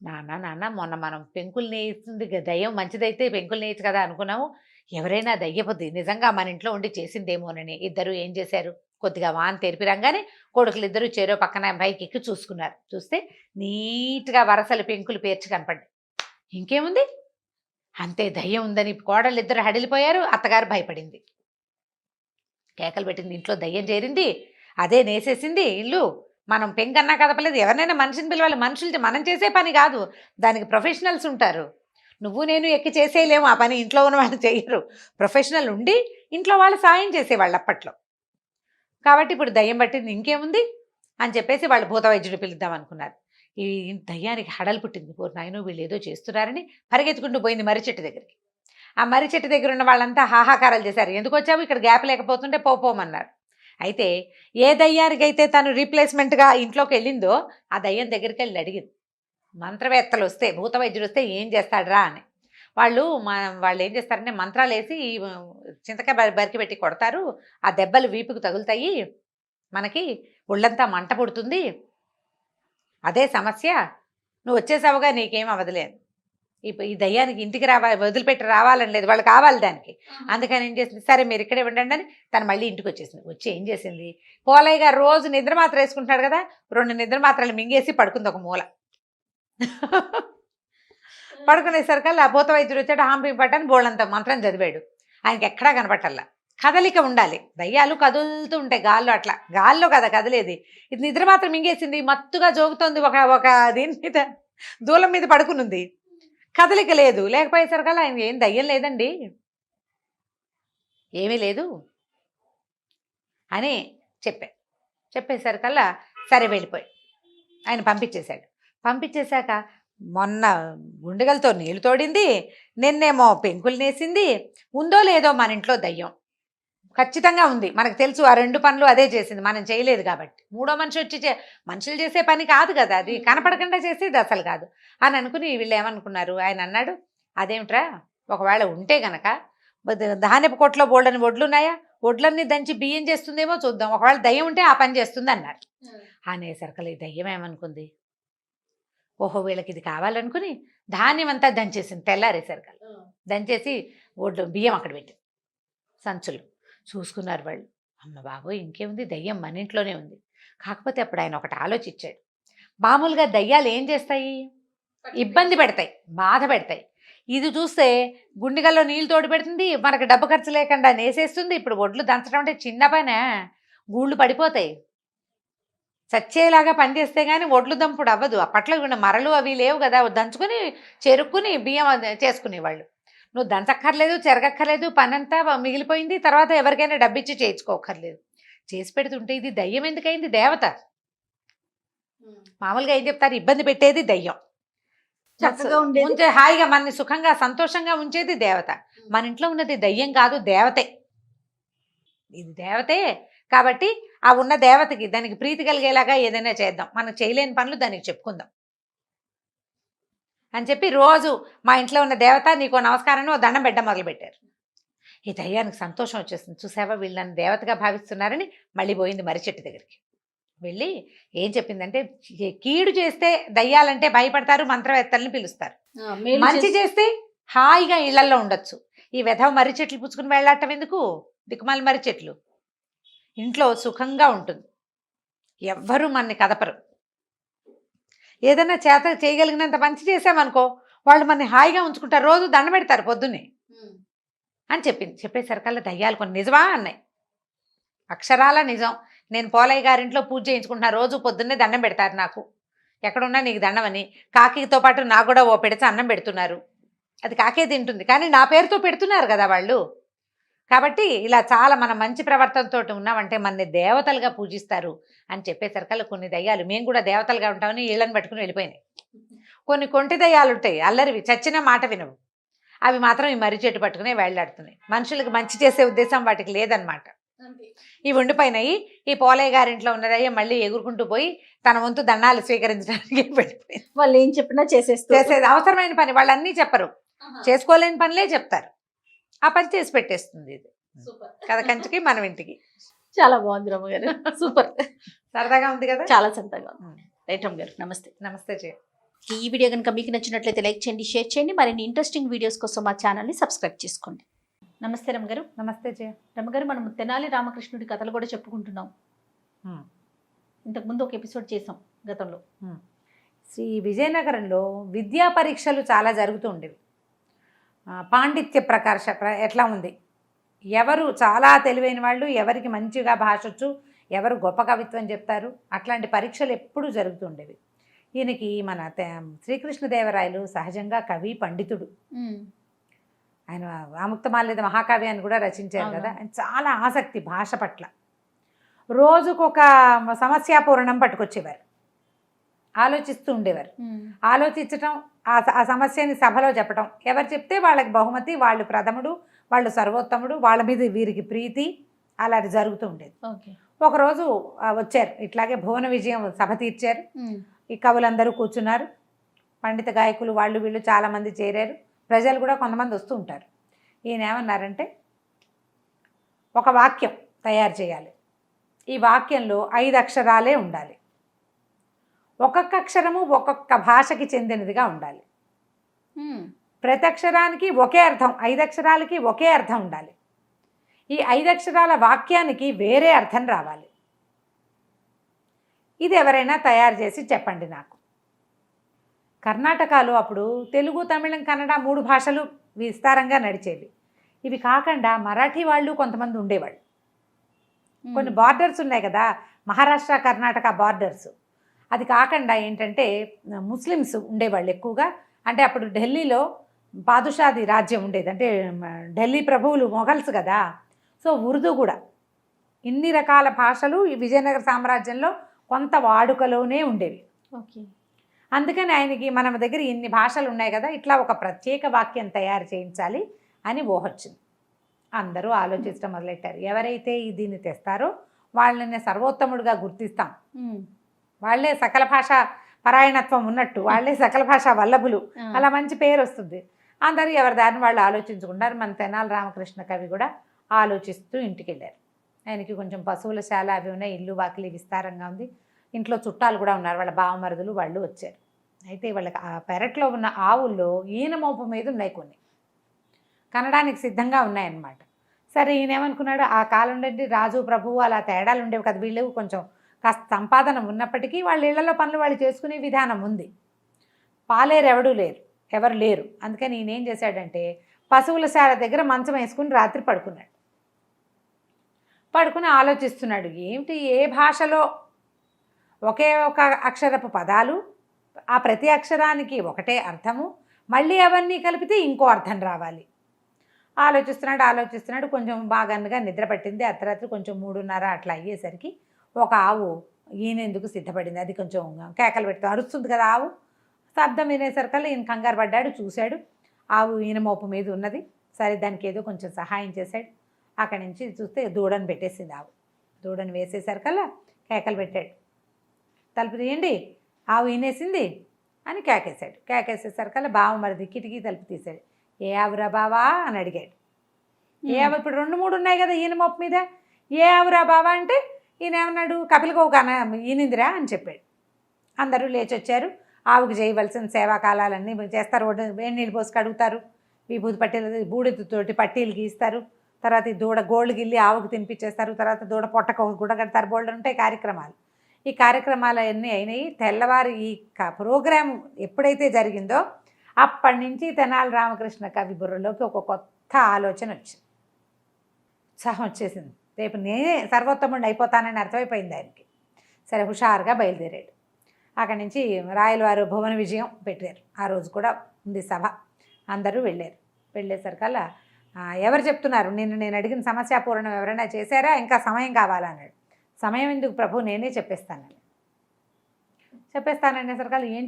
నాన్న మొన్న మనం పెంకులు నేయిస్తుంది, దయ్యం మంచిదైతే పెంకులు నేయచ్చు కదా అనుకున్నాము, ఎవరైనా దయ్యపోద్ది నిజంగా మన ఇంట్లో ఉండి చేసిందేమోనని. ఇద్దరు ఏం చేశారు, కొద్దిగా వాన తెరిపిరంగానే కొడుకులు ఇద్దరు చెరో పక్కన పైకి ఎక్కి చూసుకున్నారు. చూస్తే నీట్గా వరసలు పెంకులు పేర్చి కనపడ్డాయి. ఇంకేముంది, అంతే, దయ్యం ఉందని కోడళ్ళు ఇద్దరు హడిలిపోయారు. అత్తగారు భయపడింది, కేకలు పెట్టింది, ఇంట్లో దయ్యం చేరింది, అదే నేసేసింది ఇల్లు, మనం పెంకన్నా కదపలేదు, ఎవరినైనా మనిషిని పిలవాలి, మనుషులు మనం చేసే పని కాదు, దానికి ప్రొఫెషనల్స్ ఉంటారు. నువ్వు నేను ఎక్కి చేసేయలేము ఆ పని, ఇంట్లో ఉన్న వాళ్ళు చేయరు, ప్రొఫెషనల్ ఉండి ఇంట్లో వాళ్ళు సాయం చేసేవాళ్ళు అప్పట్లో. కాబట్టి ఇప్పుడు దయ్యం పట్టింది, ఇంకేముంది అని చెప్పేసి వాళ్ళు భూత వైద్యుడు పిలుద్దాం అనుకున్నారు. ఈ దయ్యానికి హడలు పుట్టింది. నాయనో వీళ్ళు ఏదో చేస్తున్నారని పరిగెత్తుకుంటూ పోయింది మర్రి చెట్టు దగ్గరికి. ఆ మర్రి చెట్టు దగ్గర ఉన్న వాళ్ళంతా హాహాకారాలు చేశారు. ఎందుకు వచ్చావు, ఇక్కడ గ్యాప్ లేకపోతుంటే పోమన్నారు. అయితే ఏ దయ్యానికైతే తను రీప్లేస్మెంట్గా ఇంట్లోకి వెళ్ళిందో ఆ దయ్యం దగ్గరికి వెళ్ళి అడిగింది, మంత్రవేత్తలు వస్తే, భూత వైద్యుడు వస్తే ఏం చేస్తాడరా అని. వాళ్ళు ఏం చేస్తారంటే మంత్రాలు వేసి చింతకాయ బరికి పెట్టి కొడతారు, ఆ దెబ్బలు వీపుకు తగులుతాయి, మనకి ఒళ్ళంతా మంట పుడుతుంది, అదే సమస్య, నువ్వు వచ్చేసావుగా నీకేం అవదలేదు. ఈ దయ్యానికి ఇంటికి వదిలిపెట్టి రావాలని లేదు, వాళ్ళు కావాలి దానికి. అందుకని ఏం చేసింది, సరే మీరు ఇక్కడే ఉండండి అని తను మళ్ళీ ఇంటికి వచ్చేసింది. వచ్చి ఏం చేసింది, పోలయ్య గారు రోజు నిద్ర మాత్ర వేసుకుంటాడు కదా, 2 నిద్ర మాత్రలు మింగేసి పడుకుంది ఒక మూల. పడుకునేసరికల్లా భూత వైద్యుడు వచ్చాడు, హాంపి పట్టని బోళ్ళంత మంత్రం చదివాడు. ఆయనకి ఎక్కడా కనపట్టల్లా. కదలిక ఉండాలి, దయ్యాలు కదులుతూ ఉంటాయి గాల్లో, అట్లా గాల్లో కదా కదిలేది. ఇది నిద్ర మాత్రం మింగేసింది, మత్తుగా జోగుతోంది, ఒక దీని మీద దూలం మీద పడుకునుంది, కదలిక లేదు. లేకపోయేసరికల్లా ఆయన ఏం దయ్యం లేదండి, ఏమీ లేదు అని చెప్పేసరికల్లా సరే వెళ్ళిపోయి ఆయన పంపించేశాక మొన్న గుండెగలతో నీళ్లు తోడింది, నిన్నేమో పెంకులు నేసింది, ఉందో లేదో మన ఇంట్లో దయ్యం ఖచ్చితంగా ఉంది, మనకు తెలుసు. ఆ 2 పనులు అదే చేసింది, మనం చేయలేదు కాబట్టి. 3వ మనిషి వచ్చి మనుషులు చేసే పని కాదు కదా, అది కనపడకుండా చేసేది అసలు కాదు అని అనుకుని వీళ్ళు ఏమనుకున్నారు. ఆయన అన్నాడు, అదేమిట్రా, ఒకవేళ ఉంటే గనక ధాన్యపు కొట్లో బోల్డని వడ్లున్నాయా, వడ్లన్నీ దంచి బియ్యం చేస్తుందేమో చూద్దాం, ఒకవేళ దయ్యం ఉంటే ఆ పని చేస్తుంది అన్నారు. అనేసరికలు ఈ దయ్యం ఏమనుకుంది, ఓహో వీళ్ళకి ఇది కావాలనుకుని ధాన్యం అంతా దంచేసింది. తెల్లారేసరికలు దంచేసి బియ్యం అక్కడ పెట్టింది సంచులు. చూసుకున్నారు వాళ్ళు, అమ్మ బాబోయ్ ఇంకేముంది, దయ్యం మన ఇంట్లోనే ఉంది. కాకపోతే అప్పుడు ఆయన ఒకటి ఆలోచించాడు, మామూలుగా దయ్యాలు ఏం చేస్తాయి, ఇబ్బంది పెడతాయి, బాధ పెడతాయి. ఇది చూస్తే గుండెగల్లో నీళ్ళు తోడు పెడుతుంది, మనకు డబ్బు ఖర్చు లేకుండా నేసేస్తుంది. ఇప్పుడు ఒడ్లు దంచడం అంటే చిన్న పనే, గూళ్ళు పడిపోతాయి. చచ్చేలాగా పనిచేస్తే కానీ ఒడ్లు దంపుడు అవ్వదు. అప్పట్లో ఉన్న మరలు అవి లేవు కదా, దంచుకొని చెరుక్కుని బియ్యం చేసుకునేవాళ్ళు. నువ్వు దంచక్కర్లేదు, చెరగక్కర్లేదు, పనంతా మిగిలిపోయింది. తర్వాత ఎవరికైనా డబ్బిచ్చి చేయించుకోక్కర్లేదు. చేసి పెడుతుంటే ఇది దయ్యం ఎందుకైంది? దేవత. మామూలుగా ఏం చెప్తారు, ఇబ్బంది పెట్టేది దయ్యం, చక్కగా ఉండేది ఉంచే హాయిగా మనని సుఖంగా సంతోషంగా ఉంచేది దేవత. మన ఇంట్లో ఉన్నది దయ్యం కాదు, దేవతే. ఇది దేవతే. కాబట్టి ఆ ఉన్న దేవతకి దానికి ప్రీతి కలిగేలాగా ఏదైనా చేద్దాం, మనం చేయలేని పనులు దానికి చెప్పుకుందాం అని చెప్పి రోజు మా ఇంట్లో ఉన్న దేవత నీకో నమస్కారాన్ని ఓ దండం పెట్టడం మొదలుపెట్టారు. ఈ దయ్యానికి సంతోషం వచ్చేస్తుంది. చూసావా వీళ్ళు నన్ను దేవతగా భావిస్తున్నారని మళ్ళీ పోయింది మర్రి చెట్టు దగ్గరికి. వెళ్ళి ఏం చెప్పిందంటే, కీడు చేస్తే దయ్యాలంటే భయపడతారు, మంత్రవేత్తల్ని పిలుస్తారు. మంచి చేస్తే హాయిగా ఇళ్లల్లో ఉండొచ్చు. ఈ వెధవ మర్రి చెట్లు పుచ్చుకుని వెళ్ళాటం ఎందుకు? దిక్కుమాల మర్రి చెట్లు. ఇంట్లో సుఖంగా ఉంటుంది, ఎవ్వరూ మనని కదపరు. ఏదైనా చేత చేయగలిగినంత మంచి చేసామనుకో వాళ్ళు మనని హాయిగా ఉంచుకుంటారు, రోజు దండ పెడతారు పొద్దున్నే అని చెప్పింది. చెప్పేసరికల్లా దయ్యాలు కొన్ని నిజమా అన్నాయి. అక్షరాల నిజం. నేను పోలయ్య గారింట్లో పూజ చేయించుకుంటున్నా, రోజు పొద్దున్నే దండం పెడతారు నాకు, ఎక్కడున్నా నీకు దండమని. కాకితో పాటు నాకు కూడా ఓ పెడితే అన్నం పెడుతున్నారు, అది కాకే తింటుంది, కానీ నా పేరుతో పెడుతున్నారు కదా వాళ్ళు. కాబట్టి ఇలా చాలా మన మంచి ప్రవర్తనతో ఉన్నామంటే మనని దేవతలుగా పూజిస్తారు అని చెప్పేసరికల్లా కొన్ని దయ్యాలు మేము కూడా దేవతలుగా ఉంటామని ఇళ్ళని పట్టుకుని వెళ్ళిపోయినాయి. కొన్ని కొంటి దయ్యాలు ఉంటాయి, అల్లరివి, చచ్చిన మాట వినవు. అవి మాత్రం ఈ మర్రి చెట్టు పట్టుకునే వేళ్లాడుతున్నాయి. మనుషులకు మంచి చేసే ఉద్దేశం వాటికి లేదనమాట. ఇవి ఉండిపోయినాయి. ఈ పోలయ్య గారింట్లో ఉన్నదయ్యా మళ్ళీ ఎగురుకుంటూ పోయి తన వంతు దండాలు స్వీకరించడానికి వెళ్ళిపోయింది. వాళ్ళు ఏం చెప్పినా చేసేది అవసరమైన పని వాళ్ళు అన్నీ చెప్పరు, చేసుకోలేని పనులే చెప్తారు. ఆ పని చేసి పెట్టేస్తుంది ఇది కథ కంచికి మనం ఇంటికి. చాలా బాగుంది రమ్మగారు, సూపర్, సరదాగా ఉంది కదా, చాలా సరదాగా ఉంది. రైట్ రమ్మగారు, నమస్తే. నమస్తే జయ. ఈ వీడియో కనుక మీకు నచ్చినట్లయితే లైక్ చేయండి, షేర్ చేయండి. మరిన్ని ఇంట్రెస్టింగ్ వీడియోస్ కోసం మా ఛానల్ని సబ్స్క్రైబ్ చేసుకోండి. నమస్తే రమ్మగారు. నమస్తే జయ. రమ్మగారు, మనం తెనాలి రామకృష్ణుడి కథలు కూడా చెప్పుకుంటున్నాం. ఇంతకుముందు ఒక ఎపిసోడ్ చేసాం గతంలో. శ్రీ విజయనగరంలో విద్యా పరీక్షలు చాలా జరుగుతూ ఉండేవి. పాండిత్య ప్రకాశ ఎట్లా ఉంది, ఎవరు చాలా తెలివైన వాళ్ళు, ఎవరికి మంచిగా భాషొచ్చు, ఎవరు గొప్ప కవిత్వం చెప్తారు, అట్లాంటి పరీక్షలు ఎప్పుడూ జరుగుతుండేవి. ఈయనకి మన శ్రీకృష్ణదేవరాయలు సహజంగా కవి పండితుడు. ఆయన ఆముక్తమాల్యద మహాకావ్యాన్ని కూడా రచించారు కదా. ఆయన చాలా ఆసక్తి భాష పట్ల. రోజుకొక సమస్యాపూరణం పట్టుకొచ్చేవారు, ఆలోచిస్తూ ఉండేవారు. ఆలోచించటం, ఆ సమస్యని సభలో చెప్పటం, ఎవరు చెప్తే వాళ్ళకి బహుమతి, వాళ్ళు ప్రథముడు, వాళ్ళు సర్వోత్తముడు, వాళ్ళ మీద వీరికి ప్రీతి, అలా జరుగుతూ ఉండేది. ఒకరోజు వచ్చారు, ఇట్లాగే భువన విజయం సభ తీర్చారు. ఈ కవులందరూ కూర్చున్నారు, పండిత గాయకులు వాళ్ళు వీళ్ళు చాలామంది చేరారు, ప్రజలు కూడా కొంతమంది వస్తూ ఉంటారు. ఈయన ఏమన్నారంటే, ఒక వాక్యం తయారు చేయాలి, ఈ వాక్యంలో 5 అక్షరాలే ఉండాలి, ఒక్కొక్క అక్షరము ఒక్కొక్క భాషకి చెందినదిగా ఉండాలి, ప్రతి అక్షరానికి ఒకే అర్థం, 5 అక్షరాలకి ఒకే అర్థం ఉండాలి, ఈ 5 అక్షరాల వాక్యానికి వేరే అర్థం రావాలి. ఇది ఎవరైనా తయారు చేసి చెప్పండి నాకు. కర్ణాటకలో అప్పుడు తెలుగు, తమిళం, కన్నడ 3 భాషలు విస్తారంగా నడిచేవి. ఇవి కాకుండా మరాఠీ వాళ్ళు కొంతమంది ఉండేవాళ్ళు. కొన్ని బార్డర్స్ ఉన్నాయి కదా, మహారాష్ట్ర కర్ణాటక బార్డర్స్. అది కాకుండా ఏంటంటే ముస్లిమ్స్ ఉండేవాళ్ళు ఎక్కువగా. అంటే అప్పుడు ఢిల్లీలో బాదుషాది రాజ్యం ఉండేది, అంటే ఢిల్లీ ప్రభువులు మొఘల్స్ కదా. సో ఉర్దూ కూడా, ఇన్ని రకాల భాషలు ఈ విజయనగర సామ్రాజ్యంలో కొంత వాడుకలోనే ఉండేవి. ఓకే. అందుకని ఆయనకి మన దగ్గర ఇన్ని భాషలు ఉన్నాయి కదా, ఇట్లా ఒక ప్రత్యేక వాక్యం తయారు చేయించాలి అని ఊహొచ్చింది. అందరూ ఆలోచించడం మొదలెట్టారు. ఎవరైతే దీన్ని తెస్తారో వాళ్ళని సర్వోత్తముడిగా గుర్తిస్తాం, వాళ్ళే సకల భాష పరాయణత్వం ఉన్నట్టు, వాళ్ళే సకల భాష వల్లభులు, అలా మంచి పేరు వస్తుంది. అందరూ ఎవరి దారిని వాళ్ళు ఆలోచించుకుంటారు. మన తెనాలి రామకృష్ణ కవి కూడా ఆలోచిస్తూ ఇంటికి వెళ్ళారు. ఆయనకి కొంచెం పశువుల శాల అవి ఉన్నాయి, ఇల్లు వాకిలి విస్తారంగా ఉంది, ఇంట్లో చుట్టాలు కూడా ఉన్నారు, వాళ్ళ బావమరుదులు వాళ్ళు వచ్చారు. అయితే వాళ్ళకి ఆ పెరట్లో ఉన్న ఆవుల్లో ఈయన మోపు మీద ఉన్నాయి, కొన్ని కనడానికి సిద్ధంగా ఉన్నాయన్నమాట. సరే ఈయన ఏమనుకున్నాడు, ఆ కాలం నుండి రాజు ప్రభువు అలా తేడాలు ఉండేవి కదా, వీళ్ళు కొంచెం కాస్త సంపాదన ఉన్నప్పటికీ వాళ్ళ ఇళ్లలో పనులు వాళ్ళు చేసుకునే విధానం ఉంది, పాలేరు ఎవరు లేరు. అందుకని ఈయన ఏం చేశాడంటే పశువుల శాల దగ్గర మంచం వేసుకుని రాత్రి పడుకున్నాడు. పడుకుని ఆలోచిస్తున్నాడు, ఏమిటి ఏ భాషలో ఒకే ఒక అక్షరపు పదాలు, ఆ ప్రతి అక్షరానికి ఒకటే అర్థము, మళ్ళీ అవన్నీ కలిపితే ఇంకో అర్థం రావాలి. ఆలోచిస్తున్నాడు. కొంచెం బాగాగా నిద్ర పట్టింది. అర్ధరాత్రి కొంచెం 3:30 అట్లా అయ్యేసరికి ఒక ఆవు ఈయనెందుకు సిద్ధపడింది. అది కొంచెం కేకలు పెడుతూ అరుస్తుంది కదా ఆవు. శబ్దం వినేసరికల్లా ఈయన కంగారు పడ్డాడు, చూశాడు ఆవు ఈయన మోపు మీద ఉన్నది. సరే దానికి ఏదో కొంచెం సహాయం చేశాడు. అక్కడి నుంచి చూస్తే దూడను పెట్టేసింది ఆవు. దూడను వేసేసరికల్లా కేకలు పెట్టాడు, తలుపు తీయండి ఆవు ఈనేసింది అని కేకేశాడు. కేకేసేసరికల్లా బావ మరిది కిటికీ తలుపు తీశాడు. ఏ ఆవురా బావా అని అడిగాడు. ఏ ఆవు, ఇప్పుడు 2-3 ఉన్నాయి కదా ఈయన మోపు మీద, ఏ ఆవురా బావా అంటే ఈయన ఏమన్నాడు, కపిలగోవు ఈనిందిరా అని చెప్పాడు. అందరూ లేచి వచ్చారు. ఆవుకు చేయవలసిన సేవాకాలాలన్నీ చేస్తారు. వేడి నీళ్ళు పోసి కడుగుతారు, విభూతి పట్టీలు బూడిదతోటి పట్టీలు గీస్తారు, తర్వాత ఈ దూడ గోళ్ళు గిల్లి ఆవుకు తినిపించేస్తారు, తర్వాత దూడ పొట్టకు ఒక గుడ కడతారు. బోల్డ్ ఉంటాయి కార్యక్రమాలు. ఈ కార్యక్రమాలు అన్నీ అయినాయి. తెల్లవారు ఈ ప్రోగ్రాం ఎప్పుడైతే జరిగిందో అప్పటి నుంచి తెనాలి రామకృష్ణ కవి బుర్రలోకి ఒక కొత్త ఆలోచన వచ్చింది. ఉత్సాహం వచ్చేసింది. రేపు నేనే సర్వోత్తముడిని అయిపోతానని అర్థమైపోయింది ఆయనకి. సరే హుషారుగా బయలుదేరాడు. అక్కడి నుంచి రాయలవారు భువన విజయం పెట్టారు. ఆ రోజు కూడా ఉంది సభ. అందరూ వెళ్ళారు. వెళ్ళేసరికల్లా ఎవరు చెప్తున్నారు, నేను అడిగిన సమస్యాపూర్ణం ఎవరైనా చేశారా, ఇంకా సమయం కావాలా అన్నాడు. సమయం ఎందుకు ప్రభు, నేనే చెప్పేస్తాననేసరికల్లా ఏం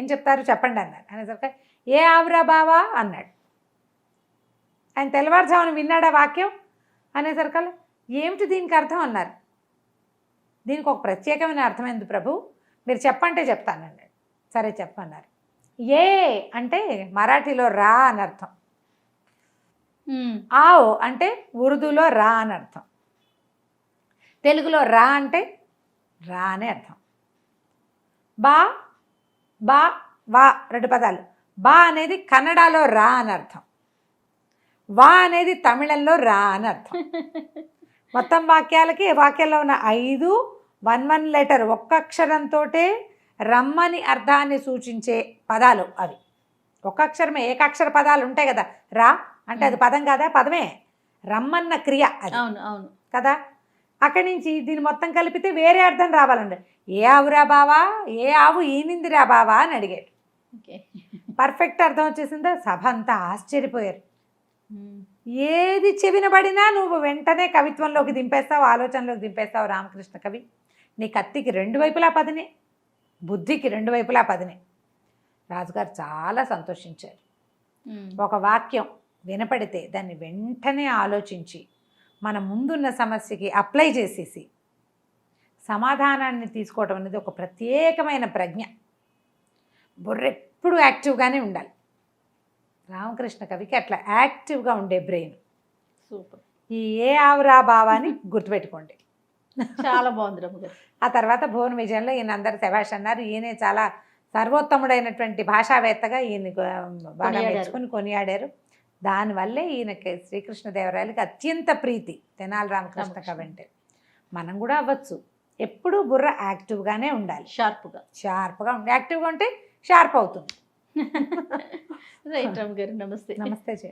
చెప్తారు చెప్పండి అన్నారు. అనేసరికి ఏ ఆవురా బావా అన్నాడు. ఆయన తెల్లవారుజామున విన్నాడా వాక్యం. అనేసరికల్లా ఏమిటి దీనికి అర్థం అన్నారు. దీనికి ఒక ప్రత్యేకమైన అర్థం ఎందుకు ప్రభు, మీరు చెప్పంటే చెప్తానన్నాడు. సరే చెప్పన్నారు. ఏ అంటే మరాఠీలో రా అని అర్థం, ఆవ్ అంటే ఉర్దూలో రా అని అర్థం, తెలుగులో రా అంటే రా అనే అర్థం. బా బా వా 2 పదాలు. బా అనేది కన్నడలో రా అని అర్థం, వా అనేది తమిళంలో రా అని అర్థం. మొత్తం వాక్యాల్లో ఉన్న 5 1 లెటర్ ఒక్క అక్షరంతో రమ్మని అర్థాన్ని సూచించే పదాలు అవి. ఒక్క అక్షరమే, ఏకాక్షర పదాలు ఉంటాయి కదా. రా అంటే అది పదం కాదా, పదమే. రమ్మన్న క్రియ అది. అవును కదా. అక్కడి నుంచి దీన్ని మొత్తం కలిపితే వేరే అర్థం రావాలండి. ఏ ఆవురా బావా, ఏ ఆవు ఈనిందిరా బావా అని అడిగాడు. పర్ఫెక్ట్ అర్థం వచ్చేసిందా. సభ అంతా ఆశ్చర్యపోయారు. ఏది చెవినబడినా నువ్వు వెంటనే కవిత్వంలోకి దింపేస్తావు, ఆలోచనలోకి దింపేస్తావు రామకృష్ణ కవి. నీ కత్తికి 2 వైపులా పదినే, బుద్ధికి 2 వైపులా పదినే. రాజుగారు చాలా సంతోషించారు. ఒక వాక్యం వినపడితే దాన్ని వెంటనే ఆలోచించి మన ముందున్న సమస్యకి అప్లై చేసేసి సమాధానాన్ని తీసుకోవటం అనేది ఒక ప్రత్యేకమైన ప్రజ్ఞ. బుర్రెప్పుడు యాక్టివ్గానే ఉండాలి. రామకృష్ణ కవికి అట్లా యాక్టివ్గా ఉండే బ్రెయిన్. సూపర్. ఈ ఏ ఆవురా బావాని గుర్తుపెట్టుకోండి. చాలా బాగుంది రమ్మగారు. ఆ తర్వాత భువన విజయంలో ఈయన అందరు శభాష్ అన్నారు. ఈయనే చాలా సర్వోత్తముడైనటువంటి భాషావేత్తగా ఈయన బాగా మెచ్చుకొని కొనియాడారు. దానివల్లే ఈయనకి శ్రీకృష్ణదేవరాయలకి అత్యంత ప్రీతి తెనాలి రామకృష్ణ కవి అంటే. మనం కూడా అవ్వచ్చు. ఎప్పుడూ బుర్ర యాక్టివ్గానే ఉండాలి, షార్ప్గా ఉండి. యాక్టివ్గా ఉంటే షార్ప్ అవుతుంది. రైట్ రమ్మగారు. నమస్తే. నమస్తే.